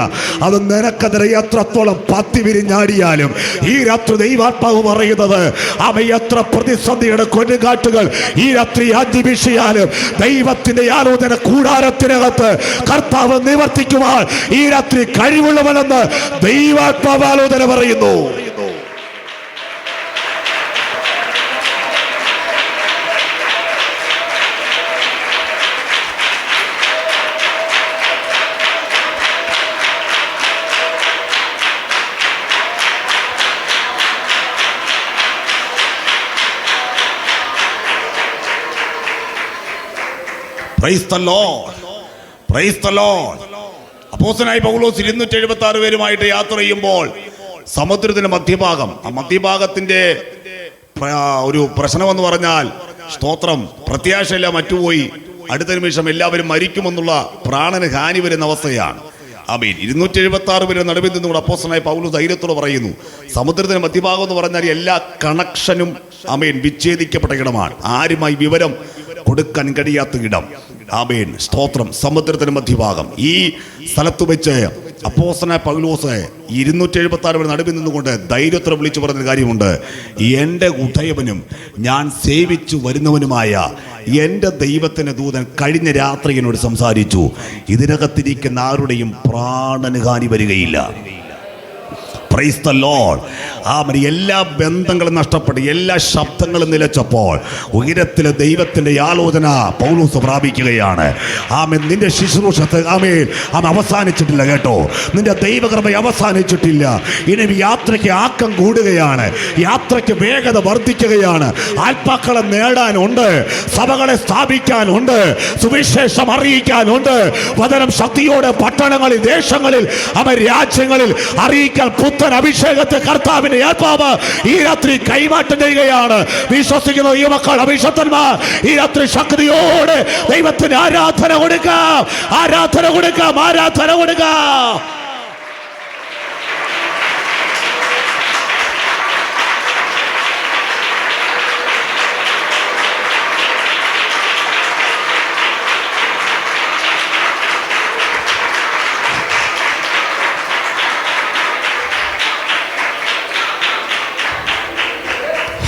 അത് നിനക്കെതിരെ എത്രത്തോളം പത്തി വിരിഞ്ഞാടിയാലും ഈ രാത്രി ദൈവാത്മാവ് പറയുന്നത് അവ എത്ര പ്രതിസന്ധിയുടെ കൊടുങ്കാറ്റുകൾ ഈ രാത്രി അതിവീശിയാലും ദൈവത്തിന്റെ ആലോചന കൂടാരത്തിനകത്ത് കർത്താവ് നിവർത്തിക്കുവാൻ ഈ രാത്രി കഴിവുള്ളവനെന്ന് ദൈവാത്മാവ് ആലോചന പറയുന്നു. Praise the Lord. Praise the Lord. അപ്പോസ്തലനായ പൗലോസ് 276 പേരുമായിട്ട് യാത്ര ചെയ്യുമ്പോൾ സമുദ്രത്തിന്റെ മധ്യഭാഗം, ആ മധ്യഭാഗത്തിന്റെ ഒരു പ്രശ്നമെന്ന് പറഞ്ഞാൽ സ്തോത്രം പ്രത്യാശയെല്ലാം മറ്റുപോയി. അടുത്ത നിമിഷം എല്ലാവരും മരിക്കുമെന്നുള്ള പ്രാണന് ഹാനി വരുന്ന അവസ്ഥയാണ്. ആമേൻ. 276 പേര് നടുവിൽ നിന്നുകൊണ്ട് അപ്പോസ്തലനായ പൗലോസ് ധൈര്യത്തോടെ പറയുന്നു, സമുദ്രത്തിന്റെ മധ്യഭാഗം എന്ന് പറഞ്ഞാൽ എല്ലാ കണക്ഷനും ആമേൻ വിച്ഛേദിക്കപ്പെട്ട ഇടമാണ്. ആരുമായി വിവരം കൊടുക്കാൻ കഴിയാത്ത ഇടം. ആമേൻ. സ്തോത്രം. സമുദ്രത്തിന്റെ മധ്യഭാഗം. ഈ സ്ഥലത്ത് വെച്ച് അപ്പോസ്തലനായ പൗലോസ് 276 പേർ നടുവിൽ നിന്നുകൊണ്ട് ധൈര്യത്തോടെ വിളിച്ചു പറഞ്ഞ കാര്യമുണ്ട്. എൻ്റെ ഉദയവനും ഞാൻ സേവിച്ചു വരുന്നവനുമായ എൻ്റെ ദൈവത്തിൻ്റെ ദൂതൻ കഴിഞ്ഞ രാത്രി എന്നോട് സംസാരിച്ചു, ഇതിനകത്തിരിക്കുന്ന ആരുടെയും പ്രാണന് ഹാനി വരികയില്ല. Praise the Lord. ആമേൻ. എല്ലാ ബന്ധങ്ങളും നഷ്ടപ്പെട്ട് എല്ലാ ശബ്ദങ്ങളും നിലച്ചപ്പോൾ ഉയരത്തിലെ ദൈവത്തിന്റെ ആലോചന പൗലോസ് പ്രാപിക്കുകയാണ്. ആമേൻ. നിന്റെ ശുശ്രൂഷ ആമേൻ അവസാനിച്ചിട്ടില്ല കേട്ടോ. നിന്റെ ദൈവകൃപ അവസാനിച്ചിട്ടില്ല. ഇനി യാത്രയ്ക്ക് ആക്കം കൂടുകയാണ്. യാത്രയ്ക്ക് വേഗത വർദ്ധിക്കുകയാണ്. ആത്മാക്കളെ നേടാനുണ്ട്, സഭകളെ സ്ഥാപിക്കാനുണ്ട്, സുവിശേഷം അറിയിക്കാനുണ്ട്, വചനം ശക്തിയോടെ പട്ടണങ്ങളിൽ, ദേശങ്ങളിൽ, രാജ്യങ്ങളിൽ അറിയിക്കാൻ പുത്തൻ അഭിഷേകത്തെ കർത്താവിന്റെ ആത്മാവ് ഈ രാത്രി കൈമാറ്റം ചെയ്യുകയാണ്. വിശ്വസിക്കുന്ന ഈ മക്കൾ അഭിഷക്തന്മാർ ഈ രാത്രി ശക്തിയോടെ ദൈവത്തിന് ആരാധന കൊടുക്കാം, ആരാധന കൊടുക്കാം, ആരാധന കൊടുക്കാം.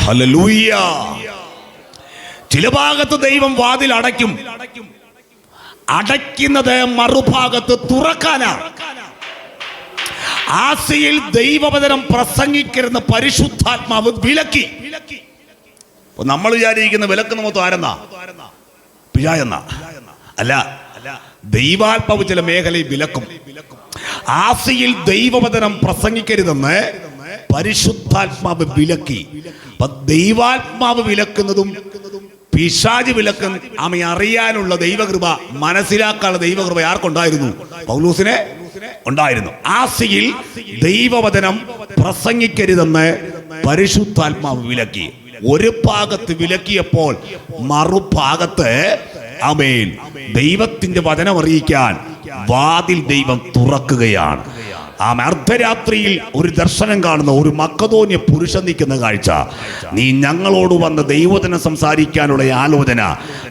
ഹല്ലേലൂയ. ചില ഭാഗത്ത് ദൈവം വാതിൽ അടയ്ക്കും, അടയ്ക്കുന്നത് മറുഭാഗത്ത് തുറക്കാനാ. ആസിയിൽ ദൈവവചനം പ്രസംഗിക്കരുന്ന പരിശുദ്ധാത്മാവ് വിലക്കി. നമ്മൾ വിചാരിക്കുന്ന വിലക്കുന്ന മൊത്തം ആരെന്നാ? പിഴായെന്നാ? അല്ല, ദൈവാത്മാവ് ചില മേഖലയിൽ വിലക്കും. ആസിയിൽ ദൈവവചനം പ്രസംഗിക്കരുതെന്ന് പരിശുദ്ധാത്മാവ് വിലക്കി. അപ്പൊ ദൈവാത്മാവ് വിലക്കുന്നതും പിശാച് വിലക്കും അറിയാനുള്ള ദൈവകൃപ, മനസ്സിലാക്കാനുള്ള ദൈവകൃപ ആർക്കുണ്ടായിരുന്നു? പൗലോസിനെ ഉണ്ടായിരുന്നു. ആസിയിൽ ദൈവവചനം പ്രസംഗിക്കരുതെന്ന് പരിശുദ്ധാത്മാവ് വിലക്കി. ഒരു ഭാഗത്ത് വിലക്കിയപ്പോൾ മറുഭാഗത്ത് ആമേൻ ദൈവത്തിന്റെ വചനം അറിയിക്കാൻ വാതിൽ ദൈവം തുറക്കുകയാണ്. അർദ്ധരാത്രിയിൽ ഒരു ദർശനം കാണുന്ന ഒരു മക്കതോന്യ പുരുഷൻ നിൽക്കുന്ന കാഴ്ച. നീ ഞങ്ങളോട് വന്ന് ദൈവവചനം സംസാരിക്കാനുള്ള ആലോചന.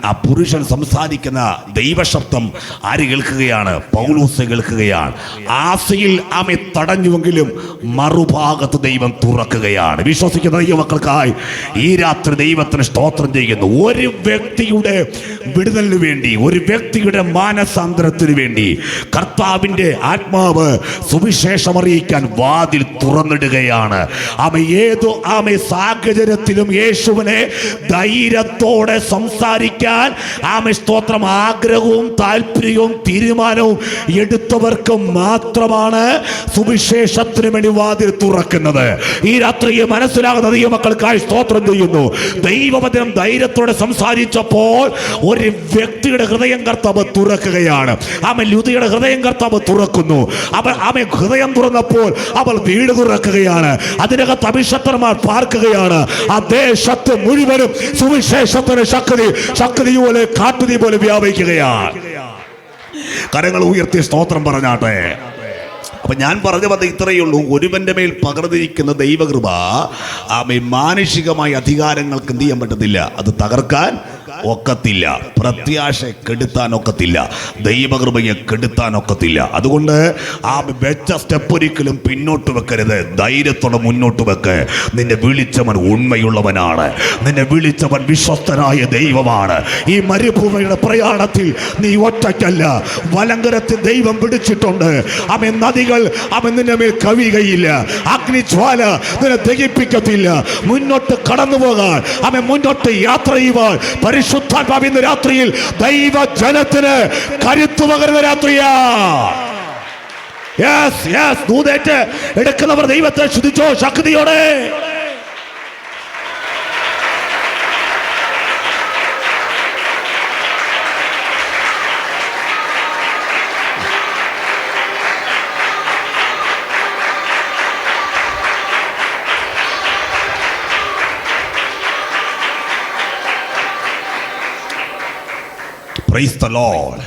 ആ പുരുഷൻ സംസാരിക്കുന്ന ദൈവശബ്ദം ആര് കേൾക്കുകയാണ്? പൗലോസ് കേൾക്കുകയാണ്. ആസിയിൽ ആമെ തടഞ്ഞുവെങ്കിലും മറുഭാഗത്ത് ദൈവം തുറക്കുകയാണ്. വിശ്വസിക്കുന്ന ദൈവമക്കൾക്കായി ഈ രാത്രി ദൈവത്തിന് സ്തോത്രം ചെയ്യുന്നു. ഒരു വ്യക്തിയുടെ വിടുതലിന് വേണ്ടി, ഒരു വ്യക്തിയുടെ മാനസാന്തരത്തിന് വേണ്ടി കർത്താവിന്റെ ആത്മാവ് സുവിശേഷം അറിയിക്കാൻ വാതിൽ തുറന്നിടുകയാണ്. ഏതു സാഹചര്യത്തിലും യേശുവിനെ ധൈര്യത്തോടെ സംസാരിക്കാൻ സ്തോത്രം ആഗ്രഹവും താല്പര്യവും തീരുമാനവും എടുത്തവർക്ക് മാത്രമാണ് സുവിശേഷത്തിന് വേണ്ടി വാതിൽ തുറക്കുന്നത്. ഈ രാത്രിയെ മനസ്സിലാകുന്ന ദൈവമക്കൾക്കായി സ്തോത്രം ചെയ്യുന്നു. ദൈവവചനം ധൈര്യത്തോടെ സംസാരിച്ചപ്പോൾ ഒരു വ്യക്തിയുടെ ഹൃദയം കർത്താവ് തുറക്കുകയാണ്. ലുദിയുടെ ഹൃദയം കർത്താവ് തുറക്കുന്നു. അവൻ ഹൃദയം തുറന്നപ്പോൾ അവൾ വീട് തുറക്കുകയാണ്. അതിനകത്ത് അഭിഷക്തന്മാർ പാർക്കുകയാണ്. ആ ദേശത്ത് മുഴുവനും സുവിശേഷത്തിന് ശക്തി പോലെ കാട്ടുതീ പോലെ വ്യാപിക്കുകയാണ്. കരങ്ങൾ ഉയർത്തി സ്തോത്രം പറഞ്ഞാട്ടെ. അപ്പൊ ഞാൻ പറഞ്ഞു വന്നത് ഇത്രയേ ഉള്ളൂ. ഒരുവന്റെ മേൽ പകർന്നിരിക്കുന്ന ദൈവകൃപ മാനുഷികമായ അധികാരങ്ങൾക്ക് എന്ത് ചെയ്യാൻ പറ്റത്തില്ല, അത് തകർക്കാൻ ഒക്കത്തില്ല. പ്രത്യാശ കെടുത്താൻ ഒക്കത്തില്ല, ദൈവകൃപയെ കെടുത്താൻ ഒക്കത്തില്ല. അതുകൊണ്ട് വെച്ച സ്റ്റെപ്പ് ഒരിക്കലും പിന്നോട്ട് വെക്കരുത്. ധൈര്യത്തോടെ മുന്നോട്ട് വെക്ക്. നിന്നെ വിളിച്ചവൻ ഉണ്മയുള്ളവനാണ്. നിന്നെ വിളിച്ചവൻ വിശ്വസ്തനായ ദൈവമാണ്. ഈ മരുഭൂമിയുടെ പ്രയാണത്തിൽ നീ ഒറ്റയ്ക്കല്ല. വലങ്കരത്തിൽ ദൈവം പിടിച്ചിട്ടുണ്ട്. നദികൾ നിന്റെ മേൽ കവിയുകയില്ല. അഗ്നിജ്വാല നിന്നെ ദഹിപ്പിക്കത്തില്ല. മുന്നോട്ട് കടന്നു പോകാൻ മുന്നോട്ട് യാത്ര ചെയ്യുവാൻ പരിശുദ്ധാത്മാവ് ഇന്ന് രാത്രിയിൽ ദൈവ ജനത്തിന് കരുത്തു പകരുന്ന രാത്രിയാ. ദൂതേറ്റ് എടുക്കുന്നവർ ദൈവത്തെ സ്തുതിച്ചോ ശക്തിയോടെ. Praise the Lord.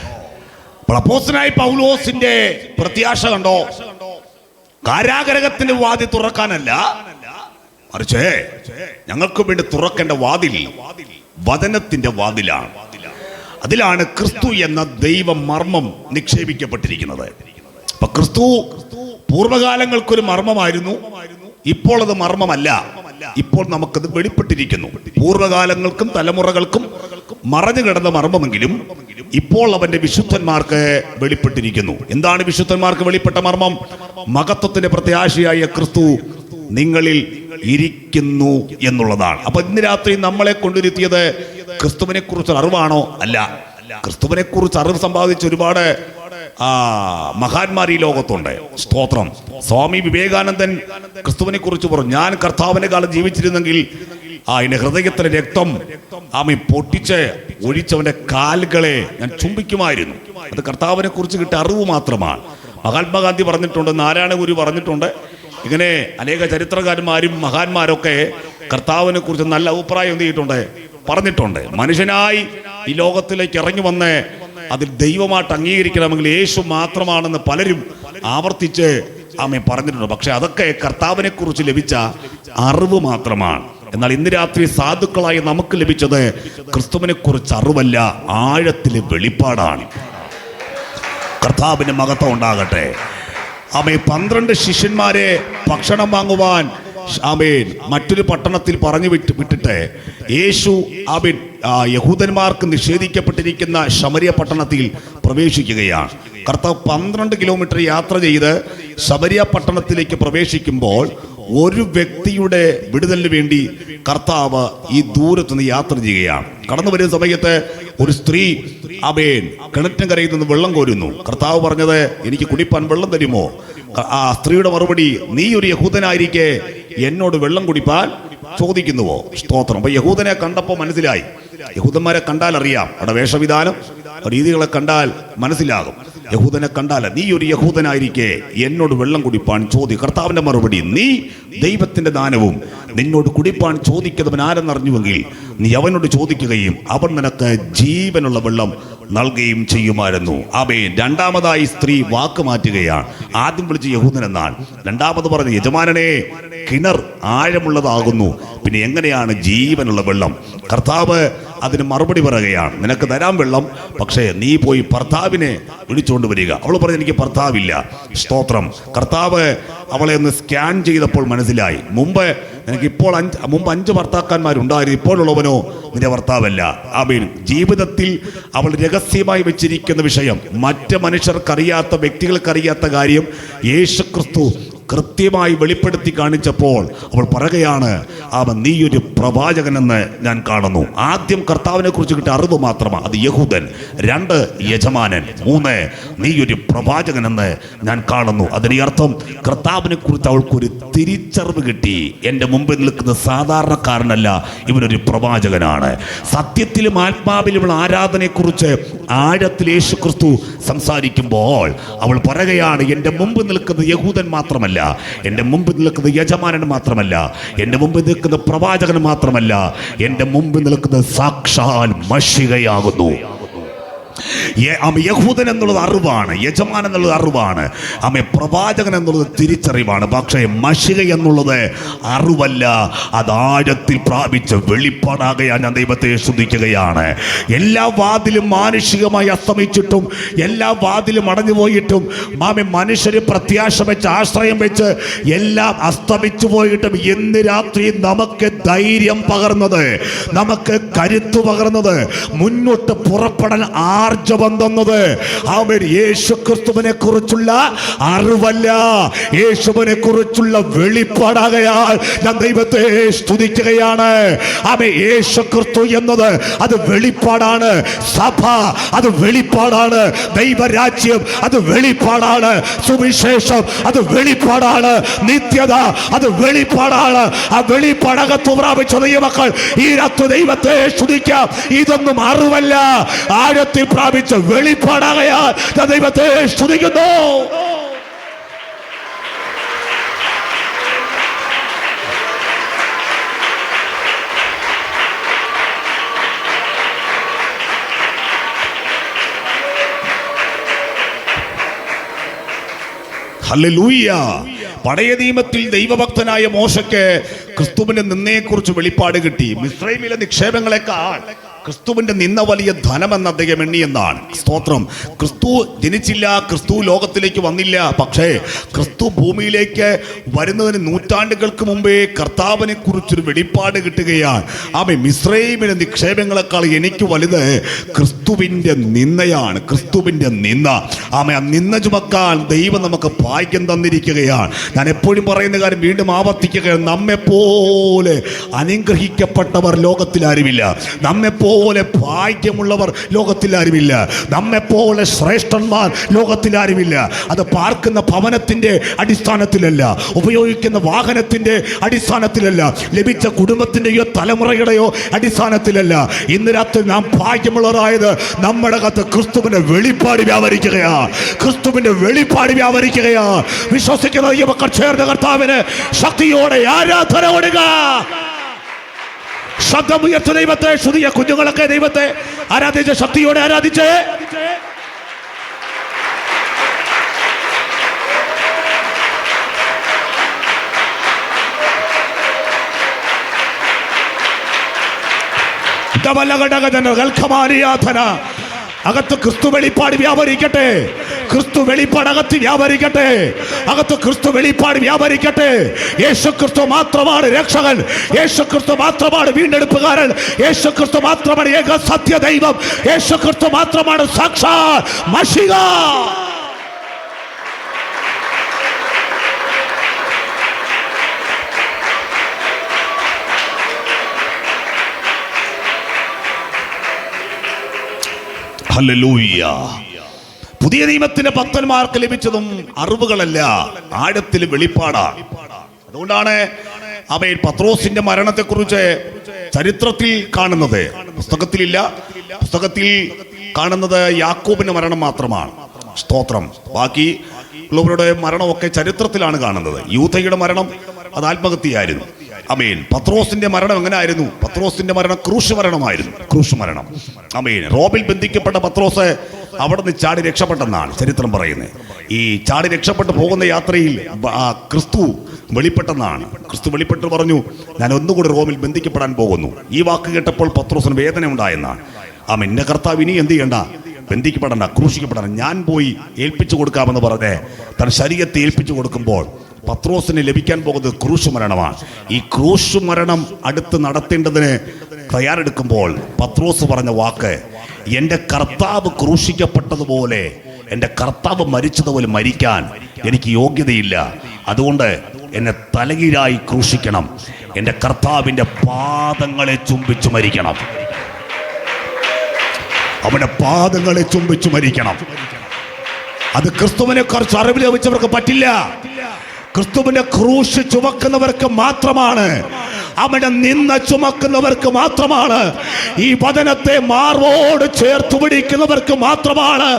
അപ്പോസ്തലനായ പൗലോസിന്റെ പ്രത്യാശ കണ്ടോ? കാരാഗൃഹത്തിന്റെ വാതിൽ തുറക്കാനല്ല, മറിച്ച് ഞങ്ങൾക്ക് വേണ്ടി തുറക്കേണ്ട വാതിൽ വചനത്തിന്റെ വാതിലാണ്. അതിലാണ് ക്രിസ്തു എന്ന ദൈവ മർമ്മം നിക്ഷേപിക്കപ്പെട്ടിരിക്കുന്നത്. അപ്പൊ ക്രിസ്തു പൂർവ്വകാലങ്ങൾക്കൊരു മർമ്മമായിരുന്നു, ഇപ്പോൾ അത് മർമ്മമല്ല. ഇപ്പോൾ നമുക്കത് വെളിപ്പെട്ടിരിക്കുന്നു. പൂർവ്വകാലങ്ങൾക്കും തലമുറകൾക്കും മറഞ്ഞു കിടന്ന മർമ്മമെങ്കിലും ഇപ്പോൾ അവന്റെ വിശുദ്ധന്മാർക്ക് വെളിപ്പെട്ടിരിക്കുന്നു. എന്താണ് വിശുദ്ധന്മാർക്ക് വെളിപ്പെട്ട മർമ്മം? മഹത്വത്തിന്റെ പ്രത്യാശയായ ക്രിസ്തു നിങ്ങളിൽ ഇരിക്കുന്നു എന്നുള്ളതാണ്. അപ്പൊ ഇന്ന് രാത്രി നമ്മളെ കൊണ്ടിരുത്തിയത് ക്രിസ്തുവിനെ കുറിച്ച് അറിവാണോ? അല്ല. ക്രിസ്തുവിനെ കുറിച്ച് അറിവ് സമ്പാദിച്ച ഒരുപാട് മഹാന്മാർ ഈ ലോകത്തുണ്ട്. സ്തോത്രം. സ്വാമി വിവേകാനന്ദൻ ക്രിസ്തുവിനെ കുറിച്ച് പറഞ്ഞു, ഞാൻ കർത്താവിന്റെ കാലം ജീവിച്ചിരുന്നെങ്കിൽ എന്റെ ഹൃദയത്തിലെ രക്തം പൊട്ടിച്ച് ഒഴിച്ചവന്റെ കാലുകളെ ഞാൻ ചുംബിക്കുമായിരുന്നു. അത് കർത്താവിനെ കുറിച്ച് കിട്ടിയ അറിവ് മാത്രമാണ്. മഹാത്മാഗാന്ധി പറഞ്ഞിട്ടുണ്ട്, നാരായണ ഗുരു പറഞ്ഞിട്ടുണ്ട്. ഇങ്ങനെ അനേക ചരിത്രകാരന്മാരും മഹാന്മാരൊക്കെ കർത്താവിനെ കുറിച്ച് നല്ല അഭിപ്രായം എന്ത് ചെയ്തിട്ടുണ്ട്, പറഞ്ഞിട്ടുണ്ട്. മനുഷ്യനായി ഈ ലോകത്തിലേക്ക് ഇറങ്ങി വന്ന് അതിൽ ദൈവമായിട്ട് അംഗീകരിക്കണമെങ്കിൽ യേശു മാത്രമാണെന്ന് പലരും ആവർത്തിച്ച് പറഞ്ഞിട്ടുണ്ട്. പക്ഷെ അതൊക്കെ കർത്താവിനെ കുറിച്ച് ലഭിച്ച അറിവ് മാത്രമാണ്. എന്നാൽ ഇന്ന് രാത്രി സാധുക്കളായി നമുക്ക് ലഭിച്ചത് ക്രിസ്തുവിനെ കുറിച്ച് അറിവല്ല, ആഴത്തിലെ വെളിപ്പാടാണ്. കർത്താവിന് മഹത്വം ഉണ്ടാകട്ടെ. 12 ശിഷ്യന്മാരെ ഭക്ഷണം വാങ്ങുവാൻ മറ്റൊരു പട്ടണത്തിൽ പറഞ്ഞു വിട്ടിട്ട് യേശു യഹൂദന്മാർക്ക് നിഷേധിക്കപ്പെട്ടിരിക്കുന്ന ശമരിയ പട്ടണത്തിൽ പ്രവേശിക്കുകയാണ്. കർത്താവ് 12 കിലോമീറ്റർ യാത്ര ചെയ്ത് ശമരിയ പട്ടണത്തിലേക്ക് പ്രവേശിക്കുമ്പോൾ ഒരു വ്യക്തിയുടെ വിടുതലിന് വേണ്ടി കർത്താവ് ഈ ദൂരത്തുനിന്ന് യാത്ര ചെയ്യുകയാണ്. കടന്നു വരുന്ന സമയത്ത് ഒരു സ്ത്രീ കിണറ്റിൻകരയിൽ നിന്ന് വെള്ളം കോരുന്നു. കർത്താവ് പറഞ്ഞത്, എനിക്ക് കുടിപ്പാൻ വെള്ളം തരുമോ? ആ സ്ത്രീയുടെ മറുപടി, നീ ഒരു യഹൂദനായിരിക്കെ എന്നോട് വെള്ളം കുടിപ്പാൻ ചോദിക്കുന്നുവോ? സ്തോത്രം. അപ്പൊ യഹൂദനെ കണ്ടപ്പോൾ മനസ്സിലായി. യഹൂദന്മാരെ കണ്ടാൽ അറിയാം, അവിടെ വേഷവിധാനം രീതികളെ കണ്ടാൽ മനസ്സിലാകും. യഹൂദനെ കണ്ടാൽ, നീ ഒരു യഹൂദനായിരിക്കെ എന്നോട് വെള്ളം കുടിപ്പാൻ ചോദി. കർത്താവിന്റെ മറുപടി, നീ ദൈവത്തിന്റെ ദാനവും നിന്നോട് കുടിപ്പാൻ ചോദിക്കുന്നവൻ ആരെന്നറിഞ്ഞുവെങ്കിൽ നീ അവനോട് ചോദിക്കുകയും അവൻ നിനക്ക് ജീവനുള്ള വെള്ളം നൽകുകയും ചെയ്യുമായിരുന്നു. രണ്ടാമതായി സ്ത്രീ വാക്ക് മാറ്റുകയാണ്. ആദ്യം വിളിച്ച് യഹൂദൻ എന്നാണ്. രണ്ടാമത് പറഞ്ഞു, യജമാനനെ, കിണർ ആഴമുള്ളതാകുന്നു, പിന്നെ എങ്ങനെയാണ് ജീവനുള്ള വെള്ളം? കർത്താവ് അതിന് മറുപടി പറയുകയാണ്, നിനക്ക് തരാൻ വെള്ളം, പക്ഷേ നീ പോയി ഭർത്താവിനെ വിളിച്ചുകൊണ്ട് വരിക. അവൾ പറഞ്ഞു, എനിക്ക് ഭർത്താവില്ല. സ്തോത്രം. കർത്താവ് അവളെ ഒന്ന് സ്കാൻ ചെയ്തപ്പോൾ മനസ്സിലായി, മുമ്പ് 5 ഭർത്താക്കന്മാരുണ്ടായിരുന്നു, ഇപ്പോഴുള്ളവനോ നിന്റെ ഭർത്താവല്ല. ജീവിതത്തിൽ അവൾ രഹസ്യമായി വെച്ചിരിക്കുന്ന വിഷയം, മറ്റ് മനുഷ്യർക്കറിയാത്ത, വ്യക്തികൾക്കറിയാത്ത കാര്യം യേശുക്രിസ്തു കൃത്യമായി വെളിപ്പെടുത്തി കാണിച്ചപ്പോൾ അവൾ പറയുകയാണ്, നീ ഒരു പ്രവാചകനെന്ന് ഞാൻ കാണുന്നു. ആദ്യം കർത്താവിനെ കുറിച്ച് കിട്ടിയ അറിവ് മാത്രമാണ്, അത് യഹൂദൻ. 2 യജമാനൻ. 3 നീ ഒരു പ്രവാചകനെന്ന് ഞാൻ കാണുന്നു. അതിന്റെ അർത്ഥം കർത്താവിനെ കുറിച്ച് അവൾക്കൊരു തിരിച്ചറിവ് കിട്ടി. എൻ്റെ മുമ്പിൽ നിൽക്കുന്ന സാധാരണക്കാരനല്ല, ഇവനൊരു പ്രവാചകനാണ്. സത്യത്തിലും ആത്മാവിലുമുള്ള ആരാധനയെക്കുറിച്ച് ആഴത്തിൽ യേശുക്രിസ്തു സംസാരിക്കുമ്പോൾ അവൾ പറയുകയാണ്, എൻ്റെ മുമ്പിൽ നിൽക്കുന്നത് യഹൂദൻ മാത്രമല്ല, എൻ്റെ മുമ്പിൽ നിൽക്കുന്നത് യജമാനൻ മാത്രമല്ല, എൻ്റെ മുമ്പിൽ നിൽക്കുന്ന പ്രവാചകൻ മാത്രമല്ല, എൻ്റെ മുമ്പിൽ നിൽക്കുന്നത് സാക്ഷാൽ മശിഹയാകുന്നു. യഹൂദൻ എന്നുള്ളത് അറിവാണ്, യജമാൻ എന്നുള്ളത് അറിവാണ്, പ്രവാചകൻ എന്നുള്ളത് തിരിച്ചറിവാണ്. പക്ഷേ മശിഹ എന്നുള്ളത് അറിവല്ല, അത് ആഴത്തിൽ പ്രാപിച്ച് വെളിപ്പാടാകയാൻ ഞാൻ ദൈവത്തെ സ്തുതിക്കുകയാണ്. എല്ലാ വാതിലും മാനുഷികമായി അസ്തമിച്ചിട്ടും, എല്ലാ വാതിലും അടഞ്ഞുപോയിട്ടും, മനുഷ്യര് പ്രത്യാശ വെച്ച്, ആശ്രയം വെച്ച് എല്ലാം അസ്തമിച്ചു പോയിട്ടും ഇന്ന് രാത്രി നമുക്ക് ധൈര്യം പകർന്നത്, നമുക്ക് കരുത്തു പകർന്നത്, മുന്നോട്ട് പുറപ്പെടാൻ ആർജവം തന്നത് യേശുക്രിസ്തുവിനെ കുറിച്ചുള്ള അറിവല്ല, യേശുവിനെ കുറിച്ചുള്ള വെളിപ്പാടാകയാൽ ഞാൻ ദൈവത്തെ സ്തുതിക്കുകയാണ്. യേശുക്രിസ്തു എന്നത് അത് വെളിപ്പാടാണ്. സഭ അത് വെളിപ്പാടാണ്. ദൈവരാജ്യം അത് വെളിപ്പാടാണ്. സുവിശേഷം അത് വെളിപ്പാടാണ്. നിത്യത അത് വെളിപ്പാടാണ്. ആ വെളിപ്പാടകത്ത് പ്രാപിച്ച ദൈവമക്കൾ ഈ രാത്രി ദൈവത്തെ സ്തുതിക്കാം. ഇതൊന്നും അറിവല്ല, ആഴത്തിൽ പ്രാപിച്ച വെളിപ്പാടാകയാൽ ഞാൻ ദൈവത്തെ സ്തുതിക്കുന്നു. ഹല്ലേലൂയ. പഴയ നിയമത്തിൽ ദൈവഭക്തനായ മോശയ്ക്ക് ക്രിസ്തുവിന്റെ നിന്നയെക്കുറിച്ച് വെളിപ്പാട് കിട്ടി. മിസ്രൈമിലെ നിക്ഷേപങ്ങളെക്കാൾ ക്രിസ്തുവിന്റെ നിന്ന വലിയ ധനമെന്ന് അദ്ദേഹം എണ്ണിയെന്നാണ്. സ്തോത്രം. ക്രിസ്തു ജനിച്ചില്ല, ക്രിസ്തു ലോകത്തിലേക്ക് വന്നില്ല. പക്ഷേ ക്രിസ്തു ഭൂമിയിലേക്ക് വരുന്നതിന് നൂറ്റാണ്ടുകൾക്ക് മുമ്പേ കർത്താവിനെ കുറിച്ചൊരു വെളിപ്പാട് കിട്ടുകയാണ്. മിസ്രൈമിലെ നിക്ഷേപങ്ങളെക്കാൾ എനിക്ക് വലുത് ക്രിസ്തുവിന്റെ നിന്നയാണ്. ക്രിസ്തുവിന്റെ നിന്ന. ആ നിന്ന ചുമക്കാൻ ദൈവം നമുക്ക് ഭാഗ്യം തന്നിരിക്കുകയാണ്. ഞാൻ എപ്പോഴും പറയുന്ന കാര്യം വീണ്ടും ആവർത്തിക്കുകയാണ്, നമ്മെപ്പോലെ അനുഗ്രഹിക്കപ്പെട്ടവർ ലോകത്തിൽ ആരുമില്ല. നമ്മെപ്പോലെ ഭാഗ്യമുള്ളവർ ലോകത്തിൽ ആരുമില്ല. നമ്മെപ്പോലെ ശ്രേഷ്ഠന്മാർ ലോകത്തിൽ ആരുമില്ല. അത് പാർക്കുന്ന ഭവനത്തിന്റെ അടിസ്ഥാനത്തിലല്ല, ഉപയോഗിക്കുന്ന വാഹനത്തിന്റെ അടിസ്ഥാനത്തിലല്ല, ലഭിച്ച കുടുംബത്തിന്റെയോ തലമുറയുടെയോ അടിസ്ഥാനത്തിലല്ല. ഇന്ന് രാത്രി നാം ഭാഗ്യമുള്ളവരായത് നമ്മുടെ അകത്ത് ക്രിസ്തുവിന്റെ വെളിപ്പാട് വ്യാപരിക്കുകയാണ്. ക്രിസ്തുവിന്റെ വെളിപ്പാട് വ്യാപരിക്കുകയാണ്. വിശ്വസിക്കുന്ന മക്കൾ ചേർന്ന കർത്താവിന് ശക്തിയോടെ ആരാധന കൊടുക്കുക. ശബ്ദമുയർത്ത ദൈവത്തെ സ്തുതിയ. കുഞ്ഞുങ്ങളൊക്കെ ദൈവത്തെ ആരാധിച്ച് ശക്തിയോടെ ആരാധിച്ച് അകത്ത് ക്രിസ്തു വെളിപ്പാട് വ്യാപരിക്കട്ടെ. ക്രിസ്തു വെളിപ്പാട് അകത്ത് വ്യാപരിക്കട്ടെ. അകത്ത് ക്രിസ്തു വെളിപ്പാട് വ്യാപരിക്കട്ടെ. യേശു ക്രിസ്തു മാത്രമാണ് രക്ഷകൻ. യേശു ക്രിസ്തു മാത്രമാണ് വീണ്ടെടുപ്പുകാരൻ. യേശു ക്രിസ്തു മാത്രമാണ് ഏക സത്യ ദൈവം. യേശു ക്രിസ്തു മാത്രമാണ് സാക്ഷാൽ മശിഹ. ഹല്ലേലൂയ. പുതിയ നിയമത്തിന്റെ ഭക്തന്മാർക്ക് ലഭിച്ചതും അറിവുകളല്ല, ആഴത്തിൽ വെളിപ്പാടാണ്. അതുകൊണ്ടാണ് അവൻ പത്രോസിന്റെ മരണത്തെക്കുറിച്ച് ചരിത്രത്തിൽ കാണുന്നത്, പുസ്തകത്തിലില്ല. പുസ്തകത്തിൽ കാണുന്നത് യാക്കോബിന്റെ മരണം മാത്രമാണ്. സ്തോത്രം. ബാക്കി ഉള്ളവരുടെ മരണമൊക്കെ ചരിത്രത്തിലാണ് കാണുന്നത്. യൂദയുടെ മരണം അത് ആത്മഹത്യയായിരുന്നു. ആമേൻ. പത്രോസിന്റെ മരണം എങ്ങനെയായിരുന്നു? പത്രോസിന്റെ മരണം ക്രൂശ് മരണമായിരുന്നു. ക്രൂശ് മരണം. ആമേൻ. റോമിൽ ബന്ധിക്കപ്പെട്ട പത്രോസ് അവിടെ നിന്ന് ചാടി രക്ഷപ്പെട്ടെന്നാണ് ചരിത്രം പറയുന്നത്. ഈ ചാടി രക്ഷപ്പെട്ട് പോകുന്ന യാത്രയിൽ ക്രിസ്തു വെളിപ്പെട്ടെന്നാണ്. ക്രിസ്തു വെളിപ്പെട്ട് പറഞ്ഞു, ഞാൻ ഒന്നുകൂടി റോമിൽ ബന്ധിക്കപ്പെടാൻ പോകുന്നു. ഈ വാക്ക് കേട്ടപ്പോൾ പത്രോസിന് വേദന ഉണ്ടായെന്നാണ്. ആമേൻ. എന്റെ കർത്താവ് ഇനി എന്ത് ചെയ്യണ്ട, ബന്ധിക്കപ്പെടണ്ട, ക്രൂശിക്കപ്പെടണം, ഞാൻ പോയി ഏൽപ്പിച്ചു കൊടുക്കാമെന്ന് പറഞ്ഞ് തൻ ശരീരത്തെ ഏൽപ്പിച്ചു കൊടുക്കുമ്പോൾ പത്രോസിന് ലഭിക്കാൻ പോകുന്നത് ക്രൂശ് മരണമാണ്. ഈ ക്രൂശ് മരണം അടുത്ത് നടത്തേണ്ടതിന് തയ്യാറെടുക്കുമ്പോൾ പത്രോസ് പറഞ്ഞ വാക്ക്, എൻ്റെ കർത്താവ് ക്രൂശിക്കപ്പെട്ടതുപോലെ, എൻ്റെ കർത്താവ് മരിച്ചതുപോലെ മരിക്കാൻ എനിക്ക് യോഗ്യതയില്ല. അതുകൊണ്ട് എന്നെ തലകീഴായി ക്രൂശിക്കണം, എൻ്റെ കർത്താവിൻ്റെ പാദങ്ങളെ ചുംബിച്ചു മരിക്കണം, അവന്റെ പാദങ്ങളെ ചുംബിച്ചു മരിക്കണം. അത് ക്രിസ്തുവിനെ കുറിച്ച് അറിവ് ലഭിച്ചവർക്ക് പറ്റില്ല. ക്രിസ്തുവിന്റെ ക്രൂശ് ചുമക്കുന്നവർക്ക് മാത്രമാണ്, അവന്റെ നിന്ന ചുമക്കുന്നവർക്ക് മാത്രമാണ്, ഈ വചനത്തെ മാർവോട് ചേർത്ത് പിടിക്കുന്നവർക്ക് മാത്രമാണ്,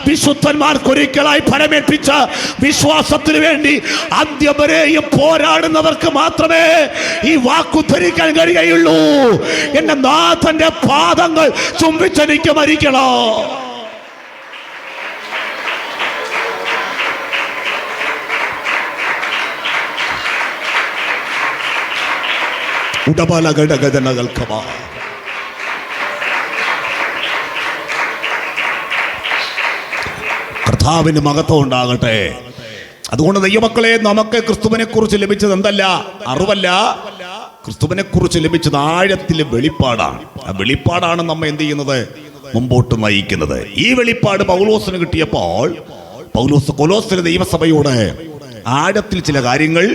വിശുദ്ധന്മാർക്കൊരിക്കലായി ഫലമേൽപ്പിച്ച വിശ്വാസത്തിന് വേണ്ടി അന്ത്യം വരെയും പോരാടുന്നവർക്ക് മാത്രമേ ഈ വാക്കുദ്ധരിക്കാൻ കഴിയുകയുള്ളൂ. എന്റെ നാഥന്റെ പാദങ്ങൾ ചുംബിച്ചെനിക്ക് മരിക്കണോ. കർത്താവിന് മഹത്വം ഉണ്ടാകട്ടെ. അതുകൊണ്ട് ദൈവമക്കളെ, നമുക്ക് ക്രിസ്തുവിനെ കുറിച്ച് ലഭിച്ചത് എന്തല്ല, അറിവല്ല, ക്രിസ്തുവിനെ കുറിച്ച് ലഭിച്ചത് ആഴത്തിലെ വെളിപ്പാടാണ്. ആ വെളിപ്പാടാണ് നമ്മെ എന്ത് ചെയ്യുന്നത്, മുമ്പോട്ട് നയിക്കുന്നത്. ഈ വെളിപ്പാട് പൗലോസിന് കിട്ടിയപ്പോൾ പൗലോസ് കൊലോസ്യയിലെ ദൈവസഭയോട് ആഴത്തിൽ ചില കാര്യങ്ങൾ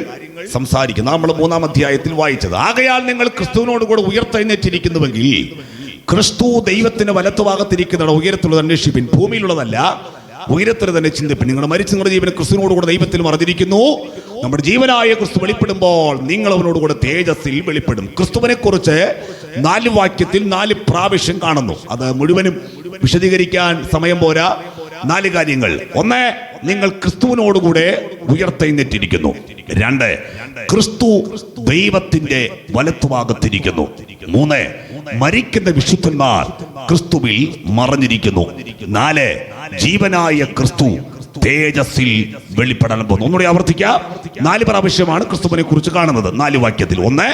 സംസാരിക്കുന്നു. നമ്മൾ 3-ാം അധ്യായത്തിൽ വായിച്ചത്, ആകയാൽ നിങ്ങൾ ക്രിസ്തുവിനോട് കൂടെ ഉയർത്തെഴുന്നേറ്റിരിക്കുന്നുവെങ്കിൽ ക്രിസ്തു ദൈവത്തിന് വലത്തുഭാഗത്തിരിക്കുന്ന ഉയരത്തിലുള്ളത് അന്വേഷിപ്പിൻ, ഭൂമിയിലുള്ളതല്ല ഉയരത്തിൽ തന്നെ ചിന്തിപ്പിൻ. നിങ്ങളുടെ മരിച്ച നിങ്ങളുടെ ജീവൻ ക്രിസ്തുവിനോട് കൂടെ ദൈവത്തിൽ മറഞ്ഞിരിക്കുന്നു. നമ്മുടെ ജീവനായ ക്രിസ്തു വെളിപ്പെടുമ്പോൾ നിങ്ങൾ അവനോട് കൂടെ തേജസ്സിൽ വെളിപ്പെടും. ക്രിസ്തുവിനെ കുറിച്ച് 4 വാക്യത്തിൽ 4 പ്രാവശ്യം കാണുന്നു. അത് മുഴുവനും വിശദീകരിക്കാൻ സമയം പോരാ. 4 കാര്യങ്ങൾ. 1, നിങ്ങൾ ക്രിസ്തുവിനോടുകൂടെ ഉയർത്തെഴുന്നേറ്റിരിക്കുന്നു. 2, ക്രിസ്തു ദൈവത്തിന്റെ വലത്തുഭാഗത്തിരിക്കുന്നു. 3, മരിക്കുന്ന വിശുദ്ധന്മാർ ക്രിസ്തുവിൽ മറഞ്ഞിരിക്കുന്നു. 4, ജീവനായ ക്രിസ്തു തേജസ്സിൽ വെളിപ്പെടാൻ പോകുന്നു. ഒന്നുകൂടി ആവർത്തിക്കാം. 4 പ്രാവശ്യമാണ് ക്രിസ്തുവിനെ കുറിച്ച് കാണുന്നത് 4 വാക്യത്തിൽ. 1,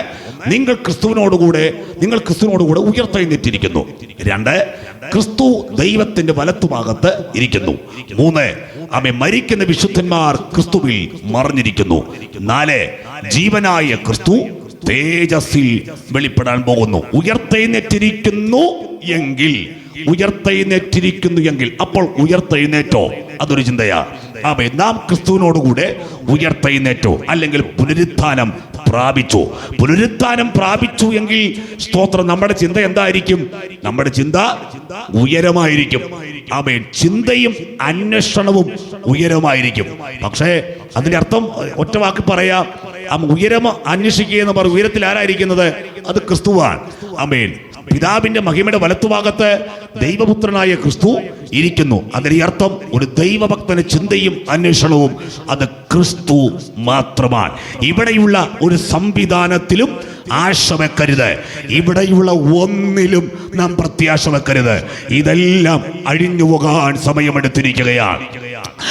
നിങ്ങൾ ക്രിസ്തുവിനോടുകൂടെ ഉയർത്തെഴുന്നേറ്റിരിക്കുന്നു. 2, ക്രിസ്തു ദൈവത്തിന്റെ വലത്തുഭാഗത്ത് ഇരിക്കുന്നു. 3, അവൻ മരിക്കുന്ന വിശുദ്ധന്മാർ ക്രിസ്തുവിൽ മറഞ്ഞിരിക്കുന്നു. 4, ജീവനായ ക്രിസ്തു തേജസ്സിൽ വെളിപ്പെടാൻ പോകുന്നു. ഉയർത്തെഴുന്നേറ്റിരിക്കുന്നു എങ്കിൽ അപ്പോൾ ഉയർത്തെഴുന്നേറ്റോ, അതൊരു ചിന്തയാ. ആമേൻ. നാം ക്രിസ്തുവിനോടുകൂടെ ഉയർത്തെഴുന്നേറ്റോ, അല്ലെങ്കിൽ പുനരുത്ഥാനം പ്രാപിച്ചു എങ്കിൽ സ്തോത്രം, നമ്മുടെ ചിന്ത എന്തായിരിക്കും? നമ്മുടെ ചിന്ത ഉയരമായിരിക്കും. ആമേൻ. ചിന്തയും അന്വേഷണവും ഉയരമായിരിക്കും. പക്ഷേ അതിന്റെ അർത്ഥം ഒറ്റ വാക്ക് പറയാം, ഉയരം അന്വേഷിക്കുക എന്ന് പറയും. ഉയരത്തിൽ ആരായിരിക്കുന്നത്? അത് ക്രിസ്തുവാണ്. ആമേൻ. പിതാവിന്റെ മഹിമയുടെ വലത്തുഭാഗത്ത് ദൈവപുത്രനായ ക്രിസ്തു ഇരിക്കുന്നു. അതിന്റെ അർത്ഥം ഒരു ദൈവഭക്തന് ചിന്തയും അന്വേഷണവും അത് ക്രിസ്തു മാത്രമാണ്. ഇവിടെയുള്ള ഒരു സംവിധാനത്തിലും ആശ വെക്കരുത്, ഇവിടെയുള്ള ഒന്നിലും നാം പ്രത്യാശ വെക്കരുത്. ഇതെല്ലാം അഴിഞ്ഞു പോകാൻ സമയമെടുത്തിരിക്കുകയാണ്.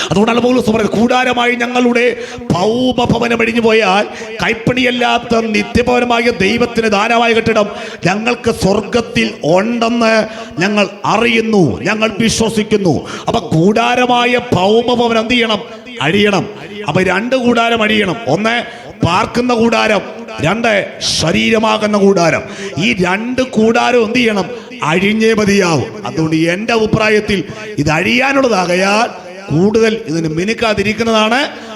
അതുകൊണ്ടാണ് പൗലോസ് പറയുന്നത്, കൂടാരമായി ഞങ്ങളുടെ ഭൗമഭവനം അഴിഞ്ഞു പോയാൽ കൈപ്പണിയല്ലാത്ത നിത്യഭവനമായ ദൈവത്തിന് ദാനമായ കെട്ടിടം ഞങ്ങൾക്ക് സ്വർഗത്തിൽ ഉണ്ടെന്ന് ഞങ്ങൾ അറിയുന്നു, ഞങ്ങൾ വിശ്വസിക്കുന്നു. അപ്പൊ കൂടാരമായ ഭൗമഭവനം എന്ത് ചെയ്യണം? അഴിയണം. അപ്പൊ 2 കൂടാരം അഴിയണം. 1 പാർക്കുന്ന കൂടാരം, 2 ശരീരമാകുന്ന കൂടാരം. ഈ 2 കൂടാരം എന്ത് ചെയ്യണം? അഴിഞ്ഞേ മതിയാവും. അതുകൊണ്ട് എൻ്റെ അഭിപ്രായത്തിൽ ഇത് അഴിയാനുള്ളതാകയാൽ കൂടുതൽ ഇതിന് മിനുക്കാതിരിക്കുന്നതാണ്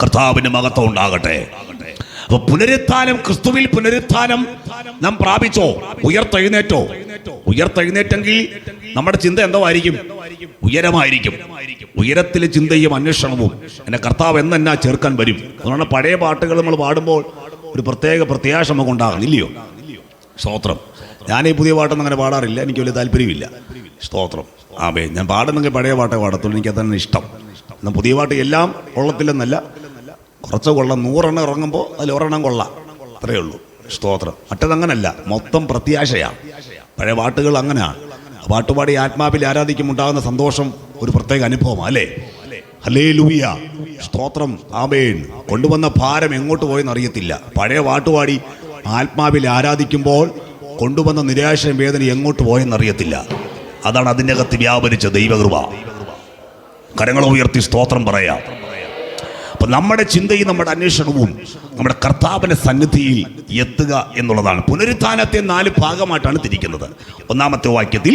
കർത്താവിന് മഹത്വം ഉണ്ടാകട്ടെ. അപ്പൊ പുനരുത്ഥാനം, ക്രിസ്തുവിൽ പുനരുത്ഥാനം നാം പ്രാപിച്ചോ? ഉയർത്തെഴുന്നേറ്റോ? ഉയർത്തെഴുന്നേറ്റെങ്കിൽ നമ്മുടെ ചിന്ത എന്തോ ആയിരിക്കും? ഉയരമായിരിക്കും. ഉയരത്തിലെ ചിന്തയും അന്വേഷണവും എന്നെ കർത്താവ് എന്നെന്നാ ചേർക്കാൻ വരും. അതുകൊണ്ട് പഴയ പാട്ടുകൾ നമ്മൾ പാടുമ്പോൾ ഒരു പ്രത്യേക പ്രത്യാശ നമുക്ക് ഉണ്ടാകുന്നില്ലയോ? സ്തോത്രം. ഞാൻ ഈ പുതിയ പാട്ടൊന്നും അങ്ങനെ പാടാറില്ല, എനിക്ക് വലിയ താല്പര്യമില്ല. സ്തോത്രം. ആമേൻ. ഞാൻ പാടുന്നെങ്കിൽ പഴയ പാട്ടേ പാടത്തുള്ളൂ, എനിക്ക് അതാണ് ഇഷ്ടം. എന്നാൽ പുതിയ പാട്ട് എല്ലാം കൊള്ളത്തില്ലെന്നല്ല, കുറച്ച് കൊള്ളാം. 100 എണ്ണം ഇറങ്ങുമ്പോൾ അതിൽ ഒരെണ്ണം കൊള്ളാം, അത്രയേ ഉള്ളൂ. സ്തോത്രം. മറ്റതങ്ങനല്ല, മൊത്തം പ്രത്യാശയാണ്. പഴയ പാട്ടുകൾ അങ്ങനെയാണ്. പാട്ടുപാടി ആത്മാവിൽ ആരാധിക്കുമുണ്ടാകുന്ന സന്തോഷം ഒരു പ്രത്യേക അനുഭവമാണ്, അല്ലേ? ഹല്ലേലൂയ. സ്തോത്രം. ആമേൻ. കൊണ്ടുവന്ന ഭാരം എങ്ങോട്ട് പോയെന്ന് അറിയത്തില്ല. പഴയ പാട്ടുപാടി ആത്മാവിൽ ആരാധിക്കുമ്പോൾ കൊണ്ടുവന്ന നിരാശയും വേദന എങ്ങോട്ട് പോയെന്നറിയത്തില്ല. അതാണ് അതിൻ്റെ അകത്ത് വ്യാപരിച്ച ദൈവകൃപ. കരങ്ങൾ ഉയർത്തി സ്തോത്രം പറയാം. അപ്പൊ നമ്മുടെ ചിന്തയും നമ്മുടെ അന്വേഷണവും നമ്മുടെ കർത്താവിന്റെ സന്നിധിയിൽ എത്തുക എന്നുള്ളതാണ്. പുനരുത്ഥാനത്തെ 4 ഭാഗമായിട്ടാണ് തിരിക്കുന്നത്. 1-ാമത്തെ വാക്യത്തിൽ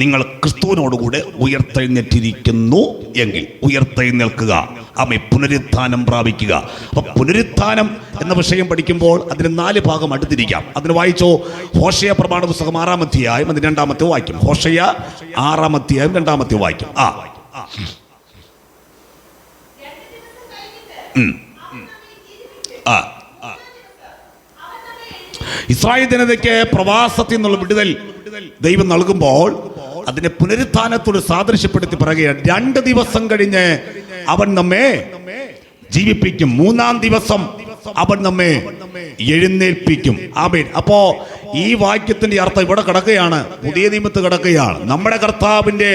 നിങ്ങൾ ക്രിസ്തുവിനോടുകൂടെ ഉയർത്തെഴുന്നേറ്റിരിക്കുന്നു എങ്കിൽ ഉയർത്തെഴുന്നേൽക്കുക, ആമേൻ, പുനരുത്ഥാനം പ്രാപിക്കുക. അപ്പൊ പുനരുത്ഥാനം എന്ന വിഷയം പഠിക്കുമ്പോൾ അതിന് 4 ഭാഗമായിട്ട് തിരിക്കാം. അതിന് വായിച്ചോ, ഹോശയ പ്രമാണ പുസ്തകം 6-ാം അധ്യായം അതിന് 2-ാമത്തെ വാക്യം. ഹോശയ 6-ാം അധ്യായം 2-ാമത്തെ വാക്യം. ഇസ്രായേൽ ജനതയ്ക്ക് പ്രവാസത്തിൽ നിന്നുള്ള വിടുതൽ ദൈവം നൽകുമ്പോൾ അതിനെ പുനരുത്ഥാനത്തോട് സാദൃശ്യപ്പെടുത്തി പറയുകയാണ്. 2 ദിവസം കഴിഞ്ഞ് അവൻ നമ്മെ ജീവിപ്പിക്കും, 3-ാം ദിവസം അവൻ നമ്മെ എഴുന്നേൽപ്പിക്കും. ആമേൻ. അപ്പോ ഈ വാക്യത്തിന്റെ അർത്ഥം ഇവിടെ കിടക്കുകയാണ്, പുതിയ നിയമത്തിൽ കിടക്കുകയാണ്. നമ്മുടെ കർത്താവിന്റെ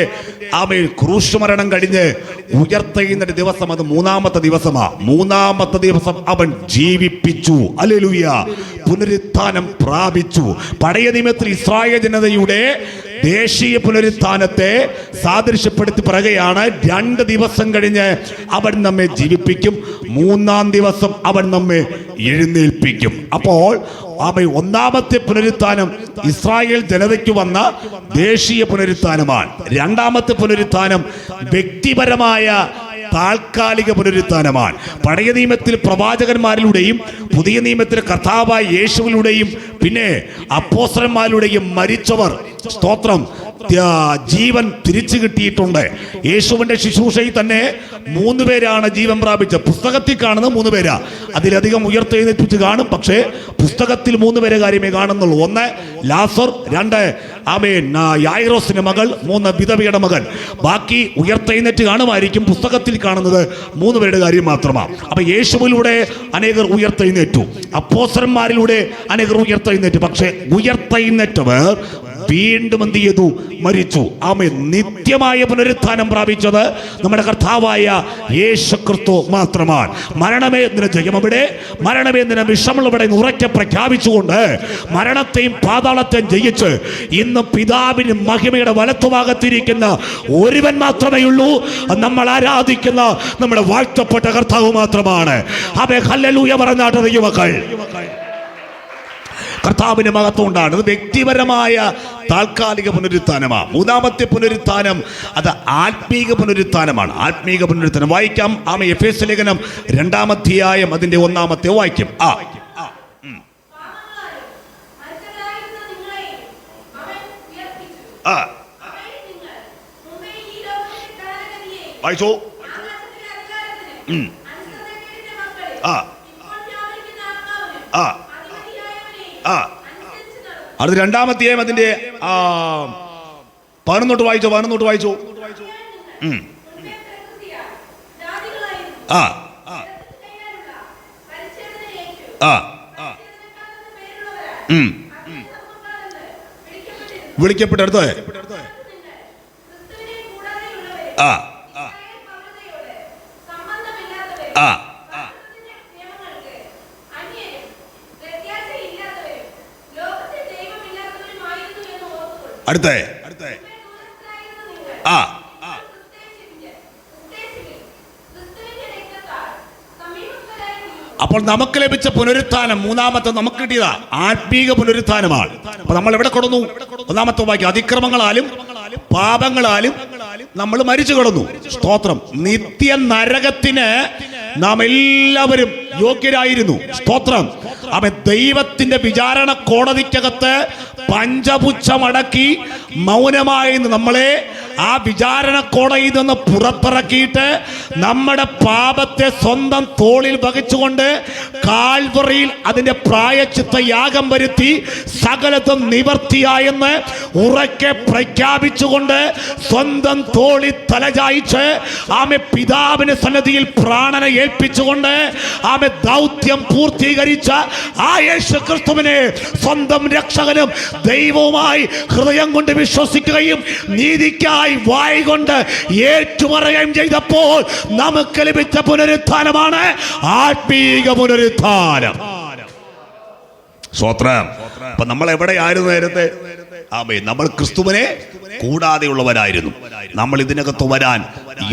ആമേൻ ക്രൂശ് മരണം കഴിഞ്ഞ് ഉയർത്തെഴുന്നേറ്റ ദിവസം അത് 3-ാമത്തെ ദിവസമാണ്. 3-ാമത്തെ ദിവസം അവൻ ജീവിപ്പിച്ചു. ഹല്ലേലൂയ. പുനരുത്ഥാനം പ്രാപിച്ചു. പഴയ നിയമത്തിൽ ഇസ്രായേൽ ജനതയുടെ ദേശീയ പുനരുത്ഥാനത്തെ സാദൃശ്യപ്പെടുത്തി പറയുകയാണ്. 2 ദിവസം കഴിഞ്ഞ് അവൻ നമ്മെ ജീവിപ്പിക്കും, 3-ാം ദിവസം അവൻ നമ്മെ എഴുന്നേൽപ്പിക്കും. അപ്പോൾ 1-ാമത്തെ പുനരുത്ഥാനം ഇസ്രായേൽ ജനതയ്ക്ക് വന്ന ദേശീയ പുനരുത്ഥാനമാണ്. 2-ാമത്തെ പുനരുത്ഥാനം വ്യക്തിപരമായ താൽക്കാലിക പുനരുത്ഥാനമാണ്. പഴയ നിയമത്തിൽ പ്രവാചകന്മാരിലൂടെയും പുതിയ നിയമത്തിൽ കർത്താവായ യേശുവിലൂടെയും പിന്നെ അപ്പോസ്തലന്മാരിലൂടെയും മരിച്ചവർ, സ്തോത്രം, ജീവൻ തിരിച്ചു കിട്ടിയിട്ടുണ്ട്. യേശുവിന്റെ ശുശ്രൂഷയിൽ തന്നെ 3 പേരാണ് ജീവൻ പ്രാപിച്ചത്. പുസ്തകത്തിൽ കാണുന്ന 3 പേരാ, അതിലധികം ഉയർത്തെഴുന്നേൽപ്പിച്ച് കാണും. പക്ഷേ പുസ്തകത്തിൽ 3 പേരെ കാര്യമേ കാണുന്നുള്ളൂ. 1 ലാസർ, 2 ആമേൻ യായിറോസിന്റെ മകൾ, 3 വിധവയുടെ മകൻ. ബാക്കി ഉയർത്തെഴുന്നേറ്റ് കാണുമായിരിക്കും. പുസ്തകത്തിൽ കാണുന്നത് 3 പേരുടെ കാര്യം മാത്രമാണ്. അപ്പൊ യേശുവിലൂടെ അനേകർ ഉയർത്തെഴുന്നേറ്റു, അപ്പോസ്തലന്മാരിലൂടെ അനേകർ ഉയർത്തെഴുന്നേറ്റു. പക്ഷേ ഉയർത്തെഴുന്നേറ്റവർ വീണ്ടും എന്ത് ചെയ്തു? മരിച്ചു. ആമേൻ. നിത്യമായ പുനരുത്ഥാനം പ്രാപിച്ചത് നമ്മുടെ കർത്താവായ യേശുക്രിസ്തു മാത്രമാണ്. മരണമേ നിന്റെ ജയം എവിടെ, മരണമേ നിന്റെ വിഷമുള്ളവിടെ ഉറക്കെ പ്രഖ്യാപിച്ചുകൊണ്ട് മരണത്തെയും പാതാളത്തെയും ജയിച്ച് ഇന്ന് പിതാവിന് മഹിമയുടെ വലത്തുഭാഗത്തിരിക്കുന്ന ഒരുവൻ മാത്രമേ ഉള്ളൂ. നമ്മൾ ആരാധിക്കുന്ന നമ്മുടെ വാഴ്ത്തപ്പെട്ട കർത്താവ് മാത്രമാണ്. ആമേൻ. ഹല്ലേലൂയ പറഞ്ഞാട്ട് ദൈവമക്കൾ, കർത്താവിന് മഹത്വം ഉണ്ടാണ്. അത് വ്യക്തിപരമായ താൽക്കാലിക പുനരുത്ഥാനമാണ്. 3-ാമത്തെ പുനരുത്ഥാനം അത് ആത്മീക പുനരുത്ഥാനമാണ്. ആത്മീക പുനരുത്ഥാനം വായിക്കാം. എഫേസ്യ ലേഖനം 2-ാം അധ്യായം അതിന്റെ 1-ാമത്തെ വാക്യം. വായിച്ചോ. അത് 2-ാം അധ്യായം അതിന്റെ 11 വായിച്ചോ. 11 വായിച്ചോ. വിളിക്കപ്പെട്ടെടുത്ത് അടുത്ത അപ്പോൾ നമുക്ക് ലഭിച്ച പുനരുത്ഥാനം 3-ാമത്തെ നമുക്ക് കിട്ടിയതാ ആത്മീക പുനരുത്ഥാനമാണ്. അപ്പൊ നമ്മൾ എവിടെ കിടന്നു? 1-ാമത്തെ വാക്യം. അതിക്രമങ്ങളാലും പാപങ്ങളാലും നമ്മൾ മരിച്ചു കിടന്നു. സ്തോത്രം. നിത്യ നരകത്തിന് നാം എല്ലാവരും യോഗ്യരായിരുന്നു. സ്തോത്രം. അവൻ ദൈവത്തിന്റെ വിചാരണ കോടതിക്കകത്ത് പഞ്ചപുച്ഛമടക്കി മൗനമായി നമ്മളെ ആ വിചാരണ കോടതിയിൽ നിന്ന് പുറത്തിറക്കിയിട്ട് നമ്മുടെ പാപത്തെ സ്വന്തം തോളിൽ വഹിച്ചുകൊണ്ട് കാൽവറിയിൽ അതിന്റെ പ്രായശ്ചിത്ത യാഗം വരുത്തി സകലതും നിവർത്തിയായെന്ന് ഉറക്കെ പ്രഖ്യാപിച്ചുകൊണ്ട് സ്വന്തം തോളിൽ തലചായിച്ച് ആമെ പിതാവിന്റെ സന്നിധിയിൽ പ്രാണനെ ഏൽപ്പിച്ചുകൊണ്ട് ആമെ ദൗത്യം പൂർത്തീകരിച്ച ആ യേശു ക്രിസ്തുവിനെ സ്വന്തം രക്ഷകനും ദൈവവുമായി ഹൃദയം കൊണ്ട് വിശ്വസിക്കുകയും നീതിക്കായി വായ് കൊണ്ട് ഏറ്റുപറയുകയും ചെയ്തപ്പോൾ നമുക്ക് ലഭിച്ച പുനരുത്ഥാനമാണ് ആത്മീക പുനരുത്ഥാനം. സ്വത്രം. അപ്പൊ നമ്മൾ എവിടെയായിരുന്നു നേരത്തെ? ആമേൻ. നമ്മൾ ക്രിസ്തുവിനെ കൂടാതെയുള്ളവരായിരുന്നു. നമ്മൾ ഇതിനകത്ത് വരാൻ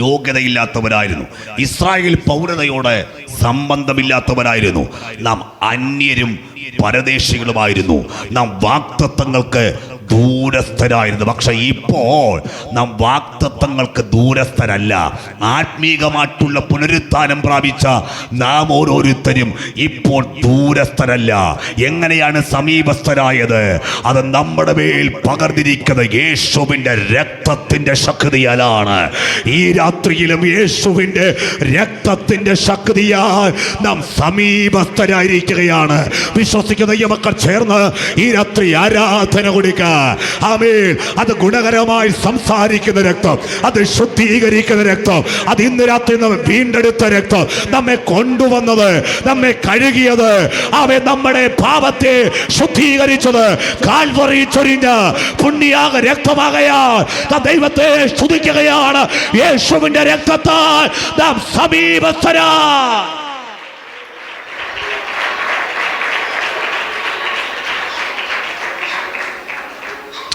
യോഗ്യതയില്ലാത്തവരായിരുന്നു. ഇസ്രായേൽ പൗരതയോട് സംബന്ധമില്ലാത്തവരായിരുന്നു. നാം അന്യരും പരദേശികളുമായിരുന്നു. നാം വാഗ്ദത്തങ്ങൾക്ക് ദൂരസ്ഥരായിരുന്നു. പക്ഷെ ഇപ്പോൾ നാം വാഗ്ദത്തങ്ങൾക്ക് ദൂരസ്ഥരല്ല. ആത്മീകമായിട്ടുള്ള പുനരുത്ഥാനം പ്രാപിച്ച നാം ഓരോരുത്തരും ഇപ്പോൾ ദൂരസ്ഥരല്ല. എങ്ങനെയാണ് സമീപസ്ഥരായത്? അത് നമ്മുടെ മേൽ പകർന്നിരിക്കുന്ന യേശുവിൻ്റെ രക്തത്തിൻ്റെ ശക്തിയാലാണ്. ഈ രാത്രിയിലും യേശുവിൻ്റെ രക്തത്തിൻ്റെ ശക്തിയാൽ നാം സമീപസ്ഥരായിരിക്കുകയാണ്. വിശ്വസിക്കുന്ന ഈ മക്കൾ ചേർന്ന് ഈ രാത്രി ആരാധന കൊടുക്കുക. ആമേൻ. അത് ഗുണകരമായി സംസാരിക്കുന്ന രക്തം, അത് ശുദ്ധീകരിക്കുന്ന രക്തം, അത് ഇന്ന് രാത്രി നമ്മെ വീണ്ടെടുത്ത രക്തം, നമ്മെ കൊണ്ടുവന്നത്, നമ്മെ കഴുകിയത്, ആമേൻ, നമ്മുടെ പാപത്തെ ശുദ്ധീകരിച്ചത് കാൽവറി ചൊരിഞ്ഞ പുണ്യാക രക്തമാകയാൽ നാം ദൈവത്തെ സ്തുതിക്കുകയാണ്. യേശുവിന്റെ രക്തത്താൽ നാം സമീപസ്ഥരാ.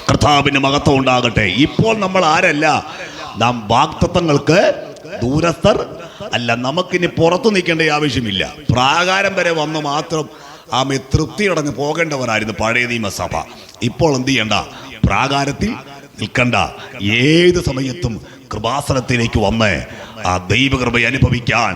കർത്താവിന് മഹത്വം ഉണ്ടാകട്ടെ. ഇപ്പോൾ നമ്മൾ ആരല്ല? നാം വാഗ്ദത്തങ്ങൾക്ക് ദൂരസ്ഥർ അല്ല. നമുക്കിനി പുറത്തു നിൽക്കേണ്ട ആവശ്യമില്ല. പ്രാകാരം വരെ വന്ന് മാത്രം ആമെ തൃപ്തിയടഞ്ഞ് പോകേണ്ടവരായിരുന്നു പഴയ നിയമസഭ. ഇപ്പോൾ എന്ത് ചെയ്യണ്ട? പ്രാകാരത്തിൽ നിൽക്കണ്ട. ഏത് സമയത്തും കൃപാസനത്തിലേക്ക് വന്ന് ആ ദൈവകൃപ അനുഭവിക്കാൻ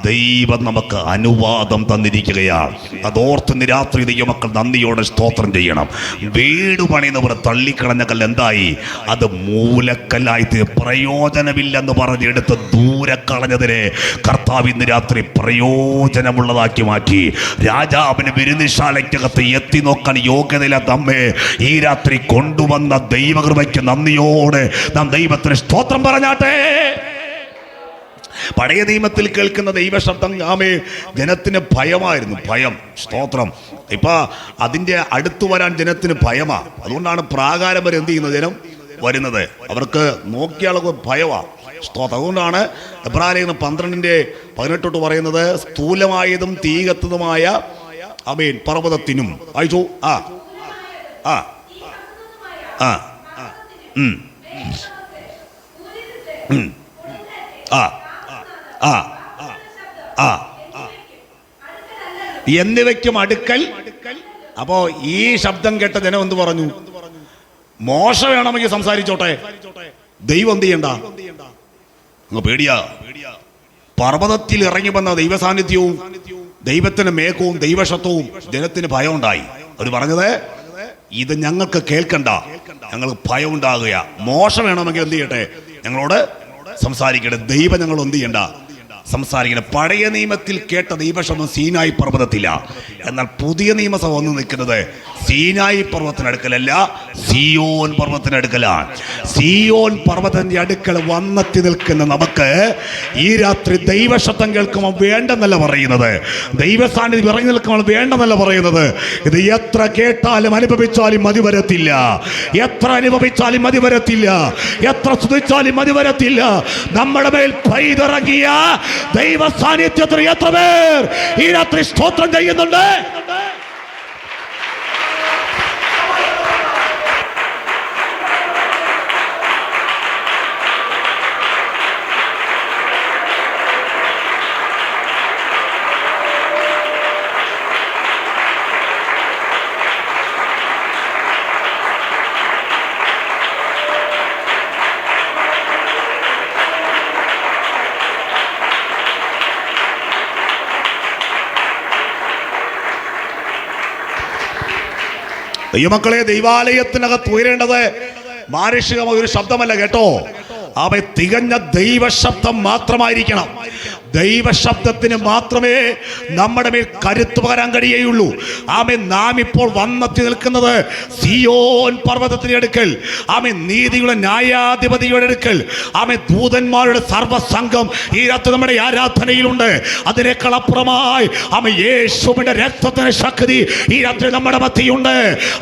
ദൈവം നമുക്ക് അനുവാദം തന്നിരിക്കുകയാണ്. അതോർത്ത് രാത്രി ദൈവമക്കൾ നന്ദിയോടെ സ്തോത്രം ചെയ്യണം. വീട് പണിയുന്നവർ തള്ളിക്കളഞ്ഞ കല്ല് എന്തായി? അത് മൂലക്കല്ലായി പ്രയോജനമില്ലെന്ന് പറഞ്ഞെടുത്ത് ദൂരെ കളഞ്ഞതിനെ കർത്താവ് ഇന്ന് രാത്രി പ്രയോജനമുള്ളതാക്കി മാറ്റി. രാജാവിന് വിരുന്നിശാലയ്ക്കകത്ത് എത്തി നോക്കാൻ യോഗ്യതയില്ലാത്ത നമ്മെ ഈ രാത്രി കൊണ്ടുവന്ന ദൈവകൃപയ്ക്ക് നന്ദിയോടെ നാം ദൈവത്തിന് സ്തോത്രം പറഞ്ഞാട്ടെ. പഴയ നിയമത്തിൽ കേൾക്കുന്ന ദൈവശബ്ദം ആമേ ജനത്തിന് ഭയമായിരുന്നു. ഭയം. സ്തോത്രം. ഇപ്പൊ അതിന്റെ അടുത്ത് വരാൻ ജനത്തിന് ഭയമാ. അതുകൊണ്ടാണ് പ്രാകാരം വരെ എന്ത് ചെയ്യുന്നത് ജനം വരുന്നത്. അവർക്ക് നോക്കിയാളൊക്കെ ഭയമാ. സ്തോത്രം. അതുകൊണ്ടാണ് എബ്രായലേഖനം 12:18 പറയുന്നത് സ്ഥൂലമായതും തീ കത്തുന്നതുമായ ആമേൻ പർവ്വതത്തിനും വായിച്ചു ആ ആ ആ ആ ആ ആ എന്നിവയ്ക്കും അടുക്കൽ. അപ്പോ ഈ ശബ്ദം കേട്ട ജനം എന്ത് പറഞ്ഞു? മോശ വേണമെങ്കിൽ സംസാരിച്ചോട്ടെ, ദൈവം എന്ത് ചെയ്യണ്ട. പേടിയാ. പർവ്വതത്തിൽ ഇറങ്ങി വന്ന ദൈവസാന്നിധ്യവും ദൈവത്തിന് മേഘവും ദൈവശത്വവും ജനത്തിന് ഭയം ഉണ്ടായി. അവർ പറഞ്ഞത് ഇത് ഞങ്ങൾക്ക് കേൾക്കണ്ട, ഞങ്ങൾക്ക് ഭയം ഉണ്ടാകുക. മോശ വേണമെങ്കിൽ എന്ത് ചെയ്യട്ടെ, ഞങ്ങളോട് സംസാരിക്കട്ടെ. ദൈവം ഞങ്ങൾ എന്ത് ചെയ്യണ്ട, സംസാരിക്കണം. പഴയ നിയമത്തിൽ കേട്ട ദൈവശബ്ദം സീനായി പർവ്വതത്തില. എന്നാൽ പുതിയ നിയമസഭ വന്ന് നിൽക്കുന്നത് സീനായി പർവ്വതത്തിനടുക്കലല്ല, സിയോൻ പർവ്വതത്തിനടുക്കലാണ്. സിയോൻ പർവ്വതത്തിന്റെ അടുക്കൽ വന്നെത്തി നിൽക്കുന്ന നമുക്ക് ഈ രാത്രി ദൈവശബ്ദം കേൾക്കുമ്പോൾ വേണ്ടെന്നല്ല പറയുന്നത്, ദൈവസാന്നിധ്യം ഇറങ്ങി നിൽക്കുമ്പോൾ വേണ്ടെന്നല്ല പറയുന്നത്. ഇത് എത്ര കേട്ടാലും അനുഭവിച്ചാലും മതി വരത്തില്ല, എത്ര അനുഭവിച്ചാലും മതി വരത്തില്ല, എത്ര സ്തുതിച്ചാലും മതി വരത്തില്ല. നമ്മുടെ മേൽ പെയ്തിറങ്ങിയ ദൈവ സാന്നിധ്യത്തിന് എത്ര പേർ ഈ രാത്രി സ്തോത്രം ചെയ്യുന്നുണ്ട്? ദൈവമക്കളെ, ദൈവാലയത്തിനകത്ത് ഉയരേണ്ടത് മാനുഷികമായ ഒരു ശബ്ദമല്ല കേട്ടോ. അവ തികഞ്ഞ ദൈവശബ്ദം മാത്രമായിരിക്കണം. ദൈവശബ്ദത്തിന് മാത്രമേ നമ്മുടെ മേൽ കരുത്ത് പകരാൻ കഴിയുള്ളൂ. ആമേ, നാം ഇപ്പോൾ വന്നെത്തി നിൽക്കുന്നത് സിയോൻ പർവ്വതത്തിന്റെ അടുക്കൽ, ആമേ, നീതിയുടെ ന്യായാധിപതിയുടെ അടുക്കൽ, ആമേ, ദൂതന്മാരുടെ സർവ്വസംഘം ഈ രാത്രി നമ്മുടെ ആരാധനയിലുണ്ട്. അതിനേക്കാൾ അപ്പുറമായി ആമേ, യേശുവിന്റെ രക്തത്തിന് ശക്തി ഈ രാത്രി നമ്മുടെ മധ്യയുണ്ട്.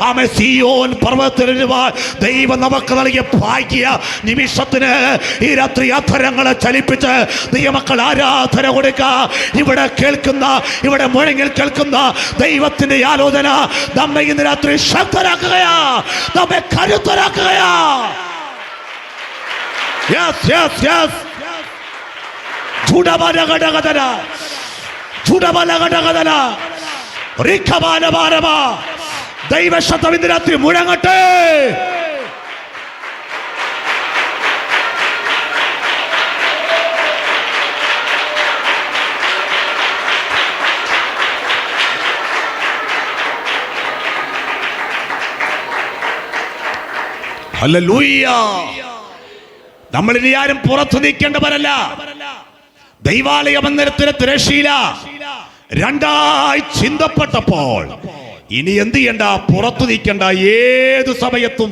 ആമേ, സിയോൻ പർവ്വതത്തിൽ ദൈവം നമുക്ക് നൽകിയ ഭാഗ്യ നിമിഷത്തിന് ഈ രാത്രി അധരങ്ങളെ ചലിപ്പിച്ച് ദൈവമക്കൾ ആരാധന കൊടുക്കുക. ഇവിടെ കേൾക്കുന്ന, ഇവിടെ മുഴങ്ങിൽ കേൾക്കുന്ന ദൈവത്തിന്റെ ആലോചന നമ്മെ ഇന്ന് രാത്രി ശക്തരാക്കുകയാ, നമ്മെ കരുത്തരാക്കുകയാ. Yes yes yes. ചുടബലഘടകതന ചുടബലഘടകതന റിഖബാലബാലബ. ദൈവശബ്ദം ഇന്ന് രാത്രി മുഴങ്ങട്ടെ. ഹല്ലേലൂയ. നമ്മൾ ഇനി ആരും പുറത്തു നിൽക്കേണ്ടവരല്ല. ദൈവാലയ മന്ദിരത്തിന് തിരശ്ശീല രണ്ടായി ചിന്തപ്പെട്ടപ്പോൾ ഇനി എന്ത് ചെയ്യണ്ട? പുറത്തു നിൽക്കേണ്ട. ഏത് സമയത്തും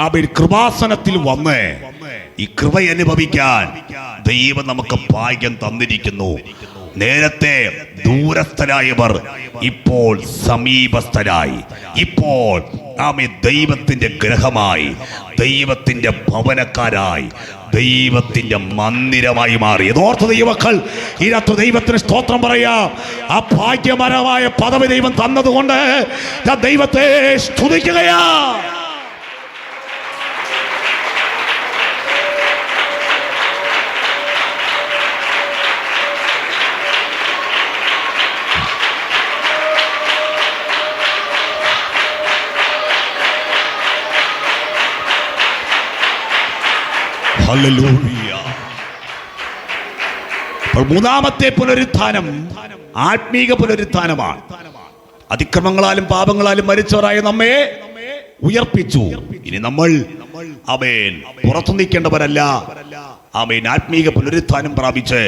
ആ കൃപാസനത്തിൽ വന്ന് ഈ കൃപ അനുഭവിക്കാൻ ദൈവം നമുക്ക് ഭാഗ്യം തന്നിരിക്കുന്നു. നേരത്തെ ദൂരസ്ഥരായവർ ഇപ്പോൾ സമീപസ്ഥരായി, ഇപ്പോൾ ആമേ ദൈവത്തിന്റെ ഗ്രഹമായി, ദൈവത്തിന്റെ ഭവനക്കാരായി, ദൈവത്തിന്റെ മന്ദിരമായി മാറി. യഥോർത്ഥ ദൈവമക്കൾ ഈ രാത്രി ദൈവത്തിന് സ്തോത്രം പറയാം. ആ ഭാഗ്യപരമായ പദവി ദൈവം തന്നതുകൊണ്ട് ഞാൻ ദൈവത്തെ സ്തുതിക്കുകയാ. ഹല്ലേലൂയ. അപ്പോൾ മൂന്നാമത്തെ പുനരുത്ഥാനം ആത്മീക പുനരുത്ഥാനമാണ്. അതിക്രമങ്ങളാലും പാപങ്ങളാലും മരിച്ചവരായ നമ്മെ ഉയർപ്പിച്ചു. ഇനി നമ്മൾ ആമേൻ പുറത്തു നിൽക്കേണ്ടവരല്ല. ആമേൻ ആത്മീക പുനരുത്ഥാനം പ്രാപിച്ച്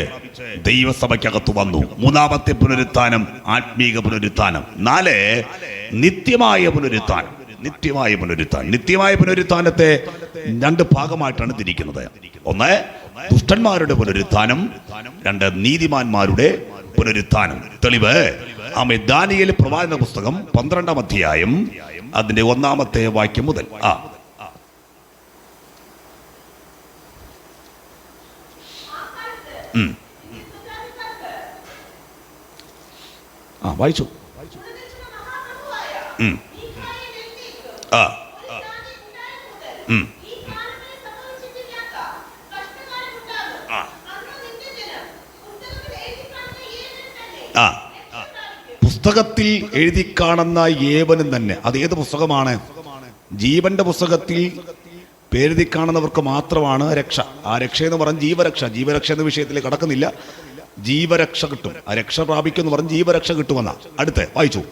ദൈവസഭയ്ക്കകത്ത് വന്നു. മൂന്നാമത്തെ പുനരുത്ഥാനം ആത്മീക പുനരുത്ഥാനം. 4 നിത്യമായ പുനരുത്ഥാനം. നിത്യമായ പുനരുത്ഥാനം. നിത്യമായ പുനരുത്ഥാനത്തെ 2 ഭാഗമായിട്ടാണ് തിരിക്കുന്നത്. 1 ദുഷ്ടന്മാരുടെ പുനരുത്ഥാനം, 2 നീതിമാന്മാരുടെ പുനരുത്ഥാനം. തെളിവ് ആമേൻ ദാനിയേൽ പ്രവാചന പുസ്തകം 12-ാം അധ്യായം അതിന്റെ 1-ാമത്തെ വാക്യം മുതൽ. വായിച്ചു. പുസ്തകത്തിൽ എഴുതി കാണുന്ന ഏവനും തന്നെ. അത് ഏത് പുസ്തകമാണ്? ജീവന്റെ പുസ്തകത്തിൽ എഴുതി കാണുന്നവർക്ക് മാത്രമാണ് രക്ഷ. ആ രക്ഷ എന്ന് പറഞ്ഞ് ജീവരക്ഷ. ജീവരക്ഷ എന്ന വിഷയത്തിലേക്ക് കടക്കുന്നില്ല. ജീവരക്ഷ കിട്ടും. ആ രക്ഷ പ്രാപിക്കുമെന്ന് പറഞ്ഞ് ജീവരക്ഷ കിട്ടുമെന്ന. അടുത്ത് വായിച്ചു.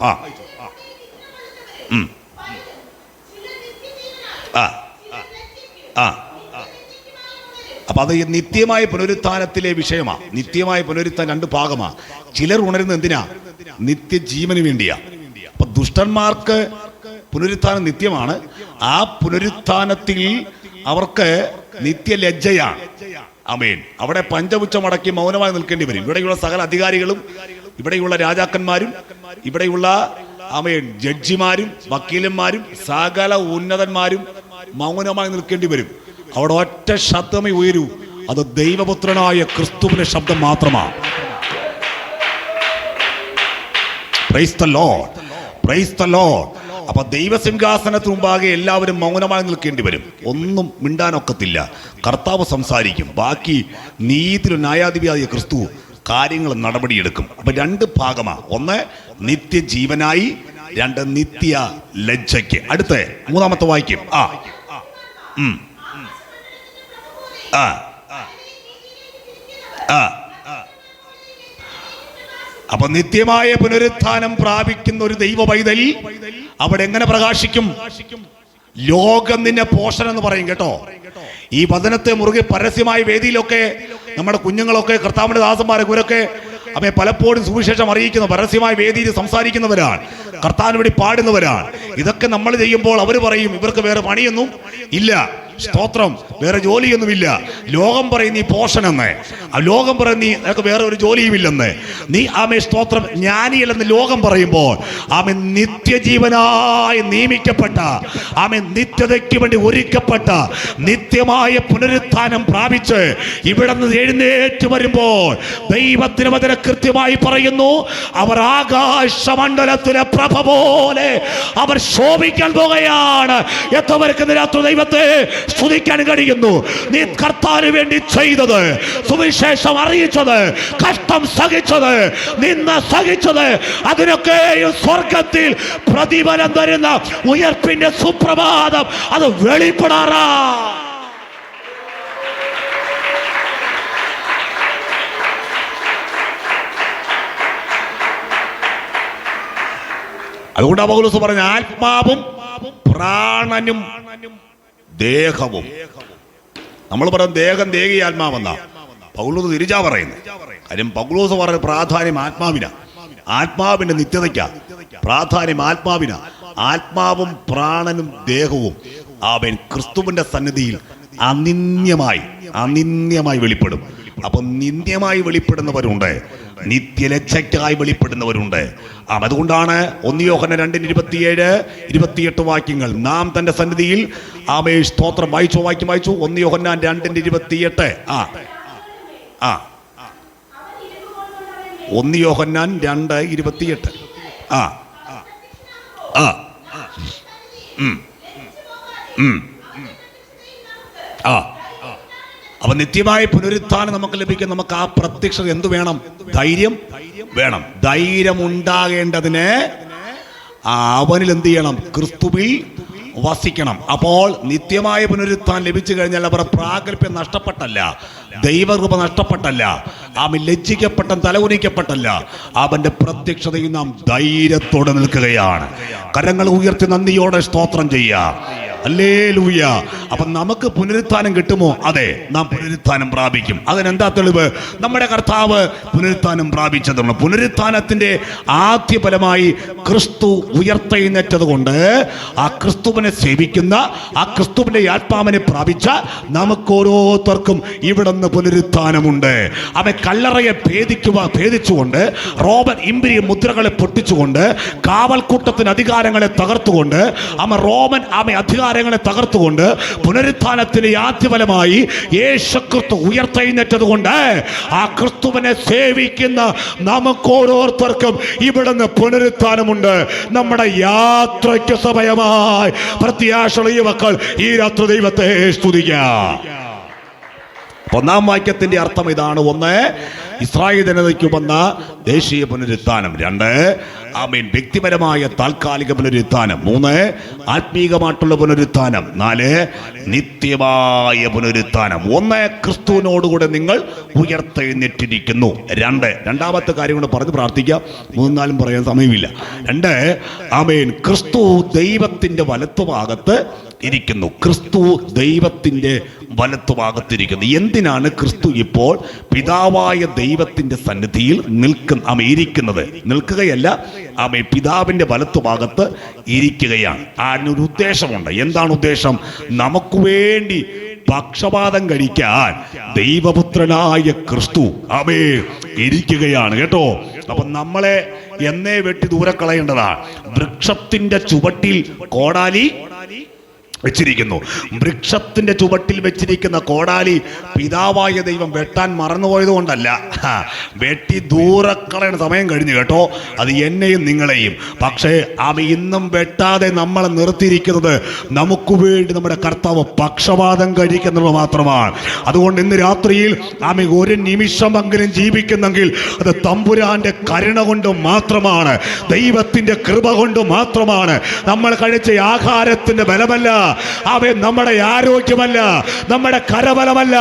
അപ്പൊ അത് നിത്യമായ പുനരുത്ഥാനത്തിലെ വിഷയമാ. നിത്യമായ പുനരുത്ഥാനം 2 ഭാഗമാ. ചിലർ ഉണരുന്നത് എന്തിനാ? നിത്യജീവന് വേണ്ടിയാ. അപ്പൊ ദുഷ്ടന്മാർക്ക് പുനരുത്ഥാനം നിത്യമാണ്. ആ പുനരുത്ഥാനത്തിൽ അവർക്ക് നിത്യലജ്ജയാണ്. ആമേൻ. അവിടെ പഞ്ചപുച്ഛം അടക്കി മൗനമായി നിൽക്കേണ്ടി വരും. ഇവിടെയുള്ള സകല അധികാരികളും, ഇവിടെയുള്ള രാജാക്കന്മാരും, ഇവിടെയുള്ള ആമേൻ ജഡ്ജിമാരും വക്കീലന്മാരും സകല ഉന്നതന്മാരും മൗനമായി നിൽക്കേണ്ടി വരും. അവിടെ ഒറ്റ ശബ്ദമേ ഉയരൂ. അത് ദൈവപുത്രനായ ക്രിസ്തുവിന്റെ ശബ്ദം മാത്രമാണ്. Price the Lord, praise the Lord. അപ്പൊ ദൈവസിംഹാസനത്തിന് മുമ്പാകെ എല്ലാവരും മൗനമായി നിൽക്കേണ്ടി വരും. ഒന്നും മിണ്ടാനൊക്കത്തില്ല. കർത്താവ് സംസാരിക്കും. ബാക്കി നീതിയിലും ന്യായാധിപതിയായ ക്രിസ്തു കാര്യങ്ങൾ നടപടിയെടുക്കും. അപ്പൊ 2 ഭാഗമാണ്. 1 നിത്യജീവനായി, 2 നിത്യ ലജ്ജയ്ക്ക്. അടുത്ത 3-ാമത്തെ വായിക്കും. അപ്പൊ നിത്യമായ പുനരുത്ഥാനം പ്രാപിക്കുന്ന ഒരു ദൈവ പൈതൽ അവിടെ എങ്ങനെ പ്രകാശിക്കും? ലോകം നിന്നെ പോഷൻ എന്ന് പറയും കേട്ടോ. ഈ വചനത്തെ മുറുകെ പരസ്യമായ വേദിയിലൊക്കെ നമ്മുടെ കുഞ്ഞുങ്ങളൊക്കെ കർത്താവിന്റെ ദാസന്മാരെ ഇവരൊക്കെ അവയെ പലപ്പോഴും സുവിശേഷം അറിയിക്കുന്ന പരസ്യമായ വേദിയിൽ സംസാരിക്കുന്നവരാണ്, കർത്താവിന് വേണ്ടി പാടുന്നവരാണ്. ഇതൊക്കെ നമ്മൾ ചെയ്യുമ്പോൾ അവർ പറയും ഇവർക്ക് വേറെ പണിയൊന്നും ഇല്ല, സ്തോത്രം, വേറെ ജോലിയൊന്നുമില്ല. ലോകം പറയും നീ പോഷനെന്ന്, ലോകം പറയും നീ നിനക്ക് വേറെ ഒരു ജോലിയുമില്ലെന്ന്. നീ ആമേ സ്തോത്രം ജ്ഞാനിയല്ലെന്ന് ലോകം പറയുമ്പോൾ ആമേ നിത്യജീവനായി നിയമിക്കപ്പെട്ട, ആമേ നിത്യതയ്ക്ക് വേണ്ടി ഒരുക്കപ്പെട്ട നിത്യമായ പുനരുത്ഥാനം പ്രാപിച്ച് ഇവിടെ നിന്ന് എഴുന്നേറ്റ് വരുമ്പോൾ ദൈവത്തിന് വചനം കൃത്യമായി പറയുന്നു, അവർ ആകാശമണ്ഡലത്തിലെ പ്രഭ പോലെ അവർ ശോഭിക്കാൻ പോകുകയാണ്. എത്രവർക്ക് നിരാത്തു ദൈവത്തെ സ്തുതിക്കാൻ കഴിയുന്നു. നീ കർത്താവിന് വേണ്ടി ചെയ്തത്, സുവിശേഷം അറിയിച്ചത്, കഷ്ടം സഹിച്ചത്, നിന്ന് സഹിച്ചത്, അതിനൊക്കെ സ്വർഗത്തിൽ പ്രതിഫലം തരുന്ന ഉയർപ്പിന്റെ സുപ്രഭാതം അത് വെളിപ്പെടാറാ. അതുകൊണ്ടാണ് പൗലോസ് പറഞ്ഞ ആത്മാവും പ്രാണനും ദേഹവും. നമ്മൾ പറയും ദേഹം ദേഹി ആത്മാവെന്നാ, പൗലോസ് തിരിച്ചാ പറയുന്നത്. കാര്യം പൗലോസ് പറഞ്ഞ പ്രാധാന്യം ആത്മാവിനാ, ആത്മാവിന്റെ നിത്യതയ്ക്കാ പ്രാധാന്യം ആത്മാവിനാ. ആത്മാവും പ്രാണനും ദേഹവും അവൻ ക്രിസ്തുവിന്റെ സന്നിധിയിൽ അനിന്യമായി വെളിപ്പെടും. അപ്പൊ നിന്ദ്യമായി വെളിപ്പെടുന്നവരുണ്ട്, നിത്യലജ്ജയ്ക്കായി വെളിപ്പെടുന്നവരുണ്ട്. അതുകൊണ്ടാണ് 1 യോഹന്നാൻ 2:27-28 വാക്യങ്ങൾ നാം തന്റെ സന്നിധിയിൽ ആമേ സ്തോത്രം വായിച്ചു 1 യോഹന്നാൻ 2:28. 1 യോഹന്നാൻ 2:28. അപ്പൊ നിത്യമായ പുനരുത്ഥാനം നമുക്ക് ലഭിക്കും. നമുക്ക് ആ പ്രത്യക്ഷത എന്തു വേണം? ധൈര്യം വേണം. ധൈര്യം ഉണ്ടാകേണ്ടതിന് അവനിൽ എന്ത് ചെയ്യണം? ക്രിസ്തുവിൽ വസിക്കണം. അപ്പോൾ നിത്യമായ പുനരുത്ഥാനം ലഭിച്ചു കഴിഞ്ഞാൽ അവർ പ്രാഗൽഭ്യം നഷ്ടപ്പെട്ടല്ല, ദൈവകൃപ നഷ്ടപ്പെട്ടല്ല, അവൻ ലജ്ജിക്കപ്പെട്ട തലകുനിക്കപ്പെട്ടല്ല, അവന്റെ പ്രത്യക്ഷതയിൽ നാം ധൈര്യത്തോടെ നിൽക്കുകയാണ്. കരങ്ങൾ ഉയർത്തി നന്ദിയോടെ സ്തോത്രം ചെയ്യാം. ഹല്ലേലൂയ. അപ്പൊ നമുക്ക് പുനരുത്ഥാനം കിട്ടുമോ? അതെ, നാം പുനരുത്ഥാനം പ്രാപിക്കും. അതിനെന്താ തെളിവ്? നമ്മുടെ കർത്താവ് പുനരുത്ഥാനം പ്രാപിച്ചതാണ്. പുനരുത്ഥാനത്തിന്റെ ആദ്യ ഫലമായി ക്രിസ്തു ഉയർത്തെഴുന്നേറ്റത് കൊണ്ട് ആ ക്രിസ്തുവിനെ സേവിക്കുന്ന, ആ ക്രിസ്തുവിന്റെ ആത്മാവിനെ പ്രാപിച്ച നമുക്ക് ഓരോരുത്തർക്കും ഇവിടെ നിന്ന് പുനരുത്ഥാനമുണ്ട്. അവൻ കല്ലറയെ ഭേദിച്ചുകൊണ്ട്, റോമൻ ഇംപീരിയൽ മുദ്രകളെ പൊട്ടിച്ചുകൊണ്ട്, കാവൽക്കൂട്ടത്തിന് അധികാരങ്ങളെ തകർത്തുകൊണ്ട്, റോമൻ അധികാരങ്ങളെ തകർത്തുകൊണ്ട് പുനരുത്ഥാനത്തിന്റെ ആദ്യഫലമായി യേശുക്രിസ്തു ഉയർത്തെഴുന്നേറ്റത് കൊണ്ട് ആ ക്രിസ്തുവിനെ സേവിക്കുന്ന നമുക്ക് ഓരോരുത്തർക്കും ഇവിടുന്ന് പുനരുത്ഥാനമുണ്ട്. നമ്മുടെ യാത്രയ്ക്ക് സമയമായി പ്രത്യാശയുള്ള ഈ മക്കൾ ഈ രാത്രി ദൈവത്തെ സ്തുതിക്കാം. 1-ാം വാക്യത്തിന്റെ അർത്ഥം ഇതാണ്. 1, ഇസ്രായേൽ ജനതയ്ക്ക് വന്ന ദേശീയ പുനരുത്ഥാനം. 2, ആമേൻ വ്യക്തിപരമായ താൽക്കാലിക പുനരുത്ഥാനം. 3, ആത്മീകമായിട്ടുള്ള പുനരുത്ഥാനം. 4, നിത്യമായ പുനരുത്ഥാനം. 1, ക്രിസ്തുവിനോടുകൂടെ നിങ്ങൾ ഉയർത്തെഴുന്നേറ്റിരിക്കുന്നു. 2, രണ്ടാമത്തെ കാര്യം കൊണ്ട് പറഞ്ഞ് പ്രാർത്ഥിക്കാം, 3, 4 പറയാൻ സമയമില്ല. 2, ആമേൻ ക്രിസ്തു ദൈവത്തിന്റെ വലത്തുഭാഗത്ത് ഇരിക്കുന്നു. ക്രിസ്തു ദൈവത്തിന്റെ വലത്തുഭാഗത്തിരിക്കുന്നു. എന്തിനാണ് ക്രിസ്തു ഇപ്പോൾ പിതാവായ ദൈവത്തിന്റെ സന്നിധിയിൽ ഇരിക്കുന്നത്? നിൽക്കുകയല്ല, ആമേ പിതാവിന്റെ വലത്തുഭാഗത്ത് ഇരിക്കുകയാണ്. അതിനൊരു ഉദ്ദേശമുണ്ട്. എന്താണ് ഉദ്ദേശം? നമുക്ക് വേണ്ടി പക്ഷപാതം കഴിക്കാൻ ദൈവപുത്രനായ ക്രിസ്തു ആമേ ഇരിക്കുകയാണ് കേട്ടോ. അപ്പൊ നമ്മളെ എന്നേ വെട്ടി ദൂരെ കളയേണ്ടതാണ്. വൃക്ഷത്തിന്റെ ചുവട്ടിൽ കോടാലി വെച്ചിരിക്കുന്നു. വൃക്ഷത്തിന്റെ ചുവട്ടിൽ വെച്ചിരിക്കുന്ന കോടാലി പിതാവായ ദൈവം വെട്ടാൻ മറന്നുപോയത് കൊണ്ടല്ല, വെട്ടി ദൂരക്കളയുന്ന സമയം കഴിഞ്ഞു കേട്ടോ. അത് എന്നെയും നിങ്ങളെയും. പക്ഷേ അവ ഇന്നും വെട്ടാതെ നമ്മളെ നിർത്തിയിരിക്കുന്നത് നമുക്ക് വേണ്ടി നമ്മുടെ കർത്താവ് പക്ഷപാതം കഴിക്കുന്നത് മാത്രമാണ്. അതുകൊണ്ട് ഇന്ന് രാത്രിയിൽ ആമ ഒരു നിമിഷമെങ്കിലും ജീവിക്കുന്നെങ്കിൽ അത് തമ്പുരാന്റെ കരുണ കൊണ്ട് മാത്രമാണ്, ദൈവത്തിന്റെ കൃപ കൊണ്ട് മാത്രമാണ്. നമ്മൾ കഴിച്ച ആഹാരത്തിന്റെ ബലമല്ല, അവൻ നമ്മുടെ ആരോഗ്യമല്ല, നമ്മുടെ കരബലമല്ല.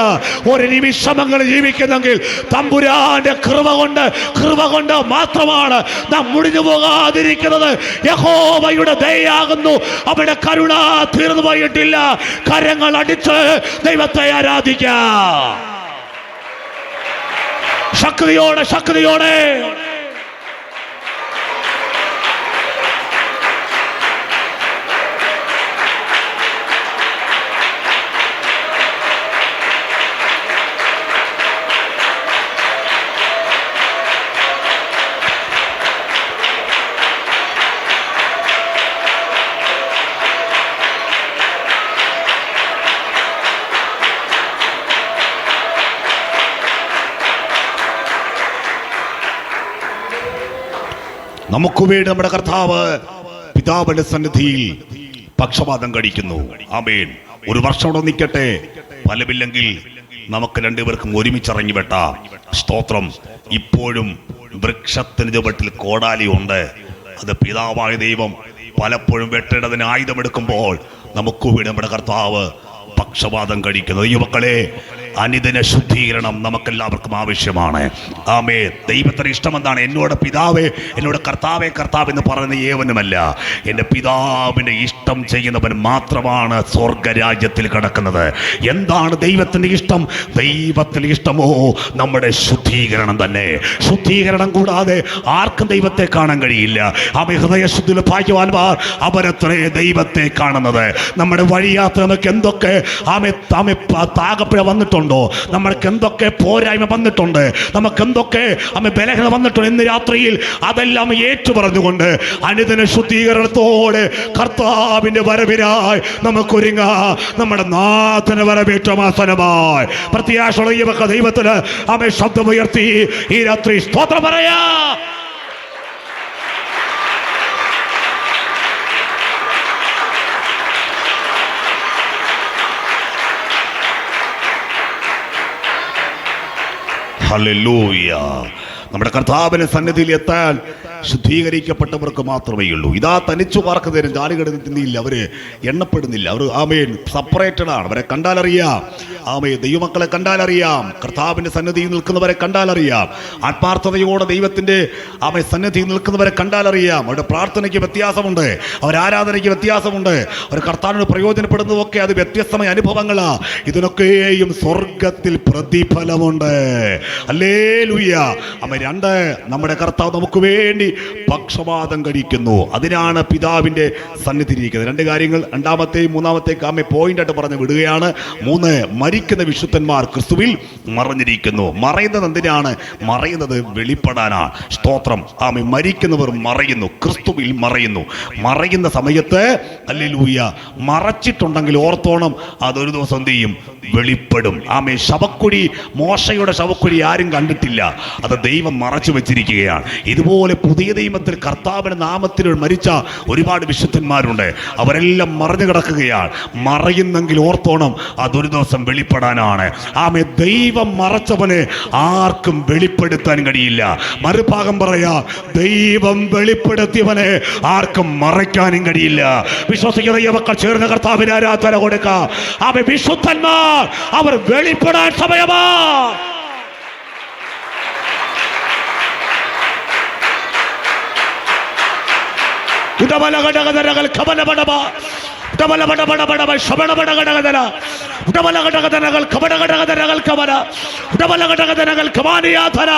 ഒരു നിമിഷമങ്ങൾ ജീവിക്കുന്നെങ്കിൽ തമ്പുരാന്റെ കൃപ കൊണ്ട് മാത്രമാണ് നാം മുടിഞ്ഞു പോകാതിരിക്കുന്നത്. യഹോവയുടെ ദയയാകുന്നു, അവരുടെ കരുണ തീർന്നു പോയിട്ടില്ല. കരങ്ങൾ അടിച്ച് ദൈവത്തെ ആരാധിക്കാം ശക്തിയോടെ. നമുക്ക് വേണ്ടി നമ്മുടെ കർത്താവ് പിതാവിന്റെ സന്നിധിയിൽ പക്ഷപാതം കഴിക്കുന്നു. ആമേൻ. ഒരു വർഷം അവിടെ നിൽക്കട്ടെ, ഫലമില്ലെങ്കിൽ നമുക്ക് രണ്ടുപേർക്കും ഒരുമിച്ചിറങ്ങി വെട്ടാം. സ്തോത്രം. ഇപ്പോഴും വൃക്ഷത്തിന് ചുവട്ടിൽ കോടാലി ഉണ്ട്. അത് പിതാവായ ദൈവം പലപ്പോഴും വെട്ടേണ്ടതിന് ആയുധമെടുക്കുമ്പോൾ നമുക്ക് വേണ്ടി നമ്മുടെ കർത്താവ് പക്ഷപാതം കഴിക്കുന്നത്. യുവക്കളെ, അനുദിന ശുദ്ധീകരണം നമുക്കെല്ലാവർക്കും ആവശ്യമാണ്. ആമേ. ദൈവത്തിന് ഇഷ്ടം എന്താണ്? എന്നോട് പിതാവേ, എന്നോട് കർത്താവേ കർത്താവ് എന്ന് പറയുന്ന ഏവനുമല്ല, എൻ്റെ പിതാവിൻ്റെ ഇഷ്ടം ചെയ്യുന്നവൻ മാത്രമാണ് സ്വർഗരാജ്യത്തിൽ കിടക്കുന്നത്. എന്താണ് ദൈവത്തിൻ്റെ ഇഷ്ടം? ദൈവത്തിന് ഇഷ്ടമോ നമ്മുടെ ശുദ്ധീകരണം തന്നെ. ശുദ്ധീകരണം കൂടാതെ ആർക്കും ദൈവത്തെ കാണാൻ കഴിയില്ല. ആമേ. ഹൃദയശുദ്ധിയിലെ ഭാഗ്യവാന്മാർ അവരത്രേ ദൈവത്തെ കാണുന്നത്. നമ്മുടെ വഴിയാത്ര നമുക്ക് എന്തൊക്കെ താകപ്പിഴ വന്നിട്ടുണ്ട്, നമ്മൾക്ക് എന്തൊക്കെ പോരായ്മ വന്നിട്ടുണ്ട്, നമുക്ക് എന്തൊക്കെ ബലഹീനത വന്നിട്ടുണ്ട്, ഇന്ന് രാത്രിയിൽ അതെല്ലാം ഏറ്റുപറഞ്ഞുകൊണ്ട് അനുദിന ശുദ്ധീകരണത്തോടെ കർത്താവിന്റെ വരവിനായി നമുക്കൊരുങ്ങാം. നമ്മുടെ നാഥന് വരവേറ്റമാസനമായി പ്രത്യാശയുള്ള ദൈവത്തിന് ശബ്ദമുയർത്തി ഈ രാത്രി സ്തോത്രം പറയാ. ഹല്ലേലൂയ. നമ്മുടെ കർത്താവിന്റെ സന്നിധിയിൽ എത്താൻ ശുദ്ധീകരിക്കപ്പെട്ടവർക്ക് മാത്രമേ ഉള്ളൂ. ഇതാ തനിച്ചു പാർക്കുന്നവരും ജാലികടന്നില്ല, അവര് എണ്ണപ്പെടുന്നില്ല. അവർ ആമേൻ സെപ്പറേറ്റഡ് ആണ്. അവരെ കണ്ടാലറിയാം. ആമേ. ദൈവമക്കളെ കണ്ടാലറിയാം. കർത്താവിന്റെ സന്നിധിയിൽ നിൽക്കുന്നവരെ കണ്ടാലറിയാം. ആത്മാർത്ഥതയോടെ ദൈവത്തിന്റെ സന്നിധിയിൽ നിൽക്കുന്നവരെ കണ്ടാലറിയാം. അവരുടെ പ്രാർത്ഥനയ്ക്ക് വ്യത്യാസമുണ്ട്, അവരുടെ ആരാധനയ്ക്ക് വ്യത്യാസമുണ്ട്, അവർ കർത്താവിന് പ്രയോജനപ്പെടുന്നതൊക്കെ അത് വ്യത്യസ്തമായ അനുഭവങ്ങളാ. ഇതിനൊക്കെയും സ്വർഗത്തിൽ പ്രതിഫലമുണ്ട്. ഹല്ലേലൂയ. രണ്ട്, നമ്മുടെ കർത്താവ് നമുക്ക് വേണ്ടി പക്ഷപാതം കഴിക്കുന്നു. അതിനാണ് പിതാവിന്റെ സന്നിധിയിലിരിക്കുന്നത്. രണ്ട് കാര്യങ്ങൾ, രണ്ടാമത്തെയും മൂന്നാമത്തേക്ക് പോയിന്റ് ആയിട്ട് പറഞ്ഞു വിടുകയാണ്. 3, മരിക്കുന്ന വിശുദ്ധന്മാർ ക്രിസ്തുവിൽ മറഞ്ഞിരിക്കുന്നു. മറയുന്നത് എന്തിനാണ്? മറയുന്നത് വെളിപ്പെടാനാണ്. സ്തോത്രം. മരിക്കുന്നവർ മറയുന്നു, ക്രിസ്തുവിൽ മറയുന്നു. മറയുന്ന സമയത്ത് ഹല്ലേലൂയ, മറച്ചിട്ടുണ്ടെങ്കിൽ ഓർത്തോണം, അതൊരു ദിവസം എന്ത് ചെയ്യും? വെളിപ്പെടും. ശവക്കുഴി, മോശയുടെ ശവക്കുഴി ആരും കണ്ടിട്ടില്ല, അത് ദൈവം മറച്ചു വെച്ചിരിക്കുകയാണ്. ഇതുപോലെ പുതിയ നിയമത്തിൽ കർത്താവിന്റെ നാമത്തിൽ മരിച്ച ഒരുപാട് വിശുദ്ധന്മാരുണ്ട്. അവരെല്ലാം മറഞ്ഞു കിടക്കുകയാണ്. മറയുന്നെങ്കിൽ ഓർത്തോണം, അതൊരു ദിവസം വെളിപ്പെടാനാണ്. ദൈവം മറച്ചവനെ ആർക്കും വെളിപ്പെടുത്താൻ കഴിയില്ല. മറുഭാഗം പറയാ, ദൈവം വെളിപ്പെടുത്തിയവനെ ആർക്കും മറയ്ക്കാനും കഴിയില്ല. വിശ്വസിക്കുന്ന യുവക്കൾ ചേർന്ന് കർത്താവിന് ആരാധന കൊടുക്കാം. വിശുദ്ധന്മാർ അവർ വെളിപ്പെടാൻ സമയമാ. ഉടമലഘടകതരകൾ കമലപടമ ഉടമലപടപടപടമ ശമണപടഘടകതര ഉടമലഘടകതരകൾ കമടഘടകതരകൾ Kamala ഉടമലഘടകതരകൾ കമാനിയാധര.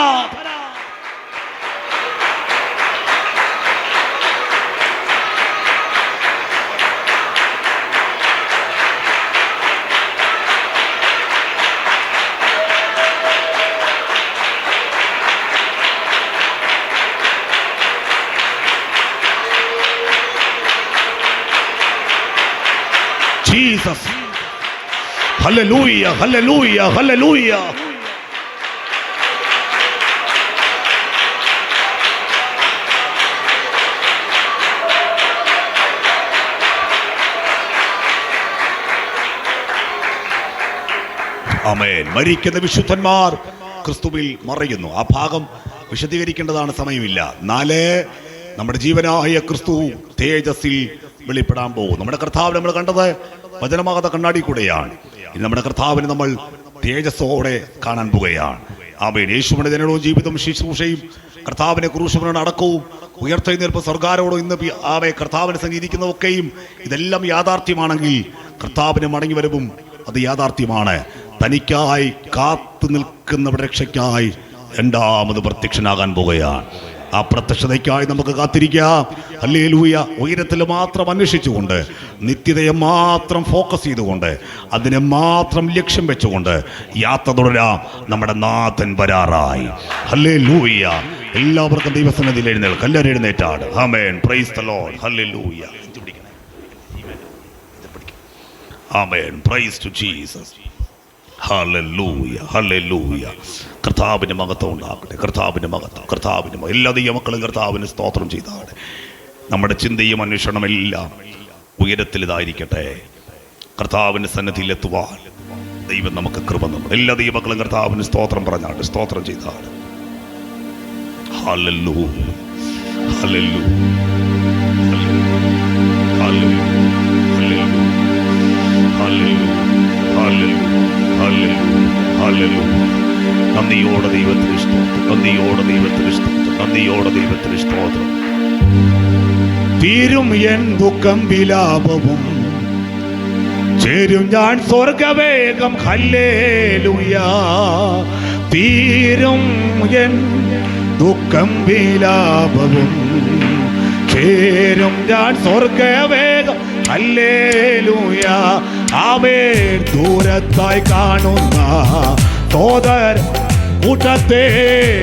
Jesus. Hallelujah, hallelujah, hallelujah. ആമേൻ. മരിക്കുന്ന വിശുദ്ധന്മാർ ക്രിസ്തുവിൽ മറയുന്നു. ആ ഭാഗം വിശദീകരിക്കേണ്ടതാണ്, സമയമില്ല. 4, നമ്മുടെ ജീവനായ ക്രിസ്തു തേജസ്സിൽ വെളിപ്പെടാൻ പോകും. നമ്മുടെ കർത്താവ് നമ്മൾ കണ്ടത് വചനമാകാത്ത കണ്ണാടി കൂടെയാണ്. ഇനി നമ്മുടെ കർത്താവിനെ നമ്മൾ തേജസ്സോടെ കാണാൻ പോകുകയാണ്. ആമേൻ. യേശുവിന്റെ ജനനവും ജീവിതവും ശുശ്രൂഷയും കർത്താവിനെ ക്രൂശിന്റെ അടക്കവും ഉയർത്തെഴുന്നേൽപ്പ് സ്വർഗ്ഗാരോടും ഇന്ന് കർത്താവിനെ സഞ്ചരിക്കുന്നതൊക്കെയും ഇതെല്ലാം യാഥാർത്ഥ്യമാണെങ്കിൽ കർത്താവിന് മടങ്ങി വരവും അത് യാഥാർത്ഥ്യമാണ്. തനിക്കായി കാത്തു നിൽക്കുന്നവരുടെ രക്ഷയ്ക്കായി രണ്ടാമത് പ്രത്യക്ഷനാകാൻ പോകുകയാണ്. ആ പ്രത്യക്ഷതയ്ക്കായി നമുക്ക് കാത്തിരിക്കാം. ഹല്ലേലൂയ. ഉയരത്തിൽ മാത്രം അന്വേഷിച്ചുകൊണ്ട്, നിത്യതയെ മാത്രം ഫോക്കസ് ചെയ്തുകൊണ്ട്, അതിനെ മാത്രം ലക്ഷ്യം വെച്ചുകൊണ്ട് യാത്ര തുടരാം. നമ്മുടെ നാഥൻ വരാറായി. ഹല്ലേലൂയ. എല്ലാവർക്കും ദൈവസന്നിധിയിൽ എഴുന്നേൽക്കാം. എല്ലാവരും എഴുന്നേറ്റാണ്. Amen. Praise the Lord. Hallelujah. Amen. Praise to Jesus. Hallelujah. Hallelujah. കർത്താവിന് മഹത്വം ഉണ്ടാകട്ടെ. കർത്താവിന് മഹത്വം. കർത്താവിന് എല്ലാ ദൈവമക്കളും കർത്താവിന് സ്തോത്രം ചെയ്താണ്. നമ്മുടെ ചിന്തയും അന്വേഷണമെല്ലാം ഉയരത്തിൽ ഇതായിരിക്കട്ടെ. കർത്താവിൻ്റെ സന്നിധിയിലെത്തുവാൻ ദൈവം നമുക്ക് കൃപ തന്നു. എല്ലാ ദൈവമക്കളും കർത്താവിന് സ്തോത്രം പറഞ്ഞാണ്, സ്തോത്രം ചെയ്താണ്. Hallelujah. Hallelujah. Hallelujah. Hallelujah. Hallelujah. നന്ദിയോടെ ദൈവത്തിന് സ്തോത്രം. നന്ദിയോടെ ദൈവത്തിന് സ്തോത്രം. നന്ദിയോടെ ദൈവത്തിന് സ്തോത്രം. തീരും എൻ ദുഃഖം വിലാപവും ചേരും ഞാൻ സ്വർഗവേഗം. ഹല്ലേലൂയ. തീരും എൻ ദുഃഖം വിലാപവും ചേരും ഞാൻ സ്വർഗവേഗം. ഹല്ലേലൂയ. ആമേൻ. ദൂരത്തായി കാണുന്ന സോദര കൂട്ടത്തെ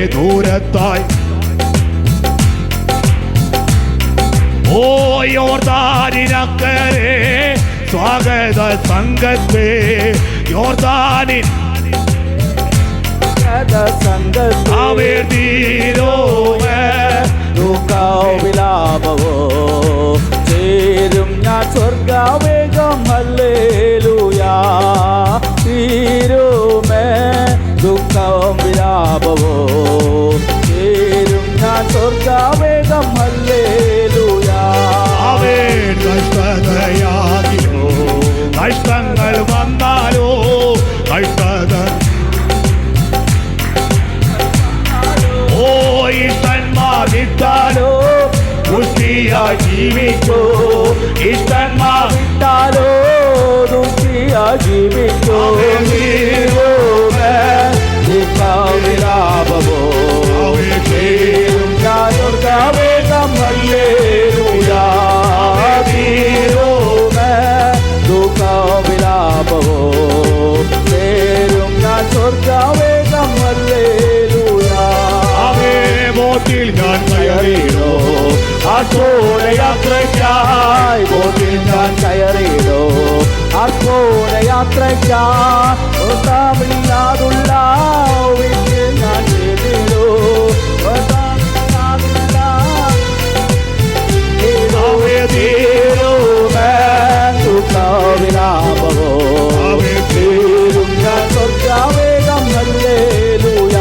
ദൂരത്തായി ഓ യോർദാനിനക്കരെ സ്വാഗത സംഘത്തെ യോർദാനിൻ വിലാപവോ ചേരും ഞാൻ സ്വർഗവേഗം. ഹല്ലേലൂയ. തീരുമേ ദുഃഖം വിലാപവോ ചേരും ഞാൻ സ്വർഗവേഗം. ഹല്ലേലൂയ. കഷ്ടതയാകിലോ കഷ്ടങ്ങൾ വന്നാലോ കഷ്ടത ഓ ഇഷ്ടന്മാർ വിട്ടാലോ ദുഷ്ടിയായി ജീവിക്കോ. ഇഷ്ടന്മാർ വിട്ടാലോ ദുഷ്ടിയായി ജീവിക്കോ. വിലാപമോ ചേരും ഞാൻ സ്വർഗവേഗം. ഹല്ലേലൂയ. ദുഃഖവിലാപമോ ചേരും ഞാൻ സ്വർഗവേഗം. ഹല്ലേലൂയ. ബോട്ടിൽ ഞാൻ കയറിയിടോ യാത്രയ്ക്കായി. ബോട്ടിൽ ഞാൻ കയറിയിടോ യാത്രയ്ക്കായി. ഒത്താമില്ലാതുള്ള വീട്ടിൽ ഞാൻ ചെയ്തിടോ. വിലാപമോ തീരും ഞാൻ സ്വർഗവേഗം. ഹല്ലേലൂയ.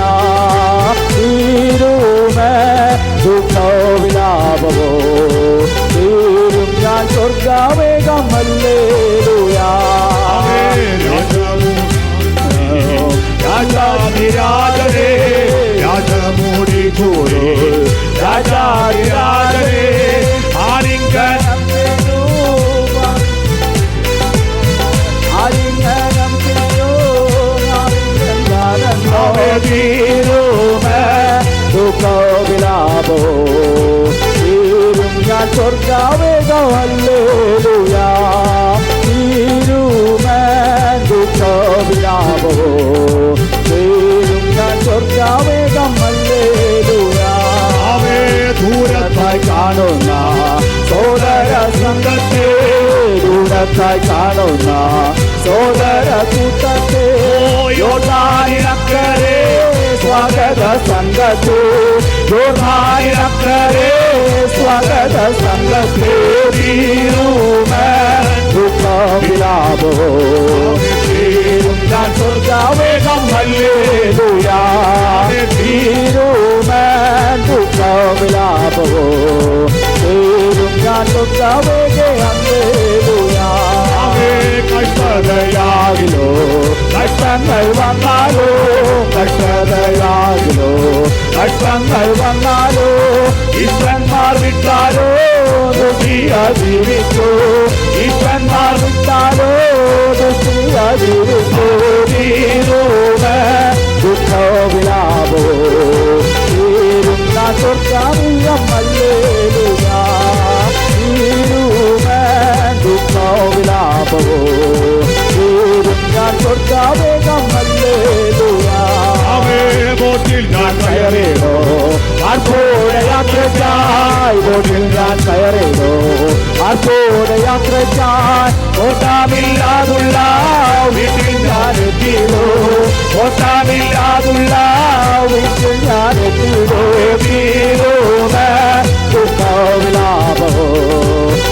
തീരുമേ ദുഃഖവിലാപമോ തീരും ഞാൻ സ്വർഗവേഗം. ഹല്ലേലൂയ. രാജാതിരാജനേ രാജമൂടി ചൂടേ രാജാതിരാജനേ ആലിംഗനം ദുഃഖവിലാപോ തീരും ഞാൻ സ്വർഗവേഗം. ഹല്ലേലൂയ. തീരുമേ ദുഃഖവിലാപോ തീരും ഞാൻ സ്വർഗവേഗം. ഹല്ലേലൂയ. ദൂരത്തായി കാണുന്ന സോദര സംഘത്തെ ദൂരത്തായി കാണുന്ന സോദര കൂട്ടത്തെ യോർദാനിനക്കരെ സ്വാഗത സംഘത്തെ യോർദാനിനക്കരെ സ്വാഗത സംഘത്തെ. തീരുമേ ദുഃഖവിലാപോ തീരും ഞാൻ സ്വർഗവേഗം. ഹല്ലേലൂയ. തീരുമേ ദുഃഖവിലാപോ തീരും ഞാൻ സ്വർഗവേഗം. ഹല്ലേലൂയ. യാത്രയ്ക്കായി ബോട്ടിൽ ഞാൻ കയറിയോ ആർക്കോടെ യാത്രയ്ക്കായി ഓട്ടാമില്ലാതുള്ള വീട്ടിൽ ഞാൻ എത്തിയോ ഓട്ടാമില്ലാതുള്ള വീട്ടിൽ ഞാൻ എത്തിയോ ദുഃഖവിലാപോ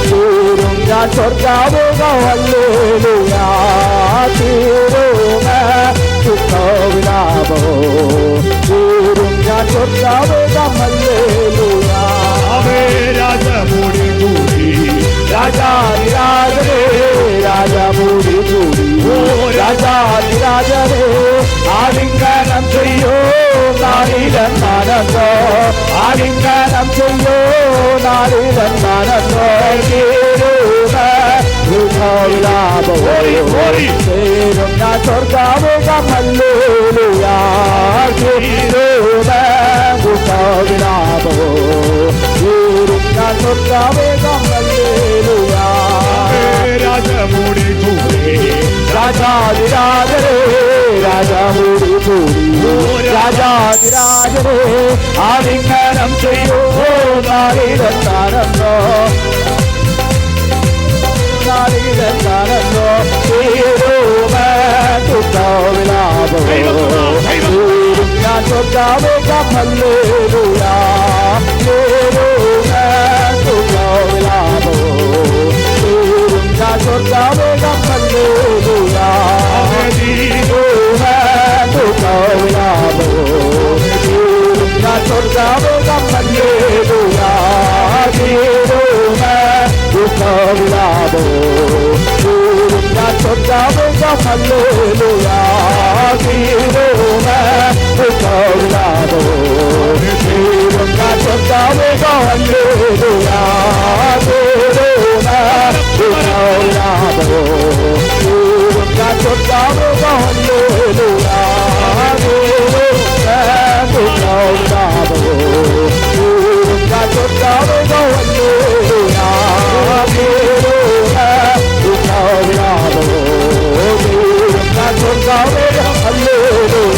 തീരും ഞാൻ സ്വർഗാവോഗോ ഹല്ലേലൂയാ തീരും ദുഃഖവിലാപോ തീരും ഞാൻ സ്വർഗാവോഗോ ഹല്ലേലൂയാ രാജമൂടി കൂടി രാജാതിരാജനേ രാജമൂടി കൂടി രാജാതിരാജനേ ആലിംഗനം ചെയ്യോ നാളിലെന്നാനോ ആലിംഗനം ചെയ്യോ നാളിലെന്നാനോ തീരും ഞാൻ സ്വർഗാവോഗം ഹല്ലേലൂയാ ദുഃഖവിലാപോ തീരും ഞാൻ സ്വർഗാവോഗം ഹല്ലേലൂയാ രാജമൂടി കൂടി രാജാതിരാജനേ രാജമൂടി കൂടി രാജാതിരാജനേ ആലിംഗനം ചെയ്യോ നാളിലെന്നാനോ നാളിലെന്നാനോ തീരും ദുഃഖവിലാപോ തീരും ഞാൻ സ്വർഗാവോഗം ഹല്ലേലൂയാ ദുഃഖവിലാപോ തീരും ഞാൻ സ്വർഗാവോഗം ഹല്ലേലൂയാ ദുഃഖവിലാപോ തീരും ഞാൻ സ്വർഗാവോഗം ഹല്ലേലൂയാ ദുഃഖവിലാപോ തീരും ഞാൻ സ്വർഗാവോഗം ഹല്ലേലൂയാ ദുഃഖവിലാപോ തീരും ഞാൻ സ്വർഗാവോഗം ഹല്ലേലൂയാ ദുഃഖവിലാപോ തീരും ഞാൻ സ്വർഗാവോഗം ഹല്ലേലൂയാ ദുഃഖവിലാപോ തീരും ഞാൻ സ്വർഗാവോഗം ഹല്ലേലൂയാ ദുഃഖവിലാപോ തീരും ഞാൻ സ്വർഗാവോഗം ഹല്ലേലൂയാ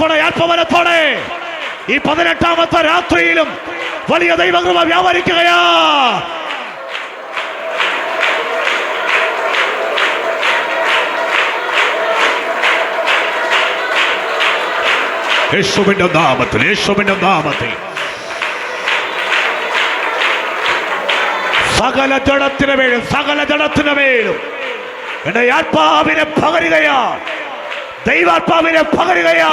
അഭിഷേകത്തോടെ ആത്മബലത്തോടെ ഈ 18ാമത്തെ രാത്രിയിലും വലിയ ദൈവകൃപ വ്യാപരിക്കുകയാ. യേശുവിന്റെ നാമത്തിൽ, യേശുവിന്റെ നാമത്തിൽ സകല ജഡത്തിന് മേലും എന്റെ ആത്മാവിനെ പകരുകയാ, ദൈവാത്മാവിനെ പകരുകയാ.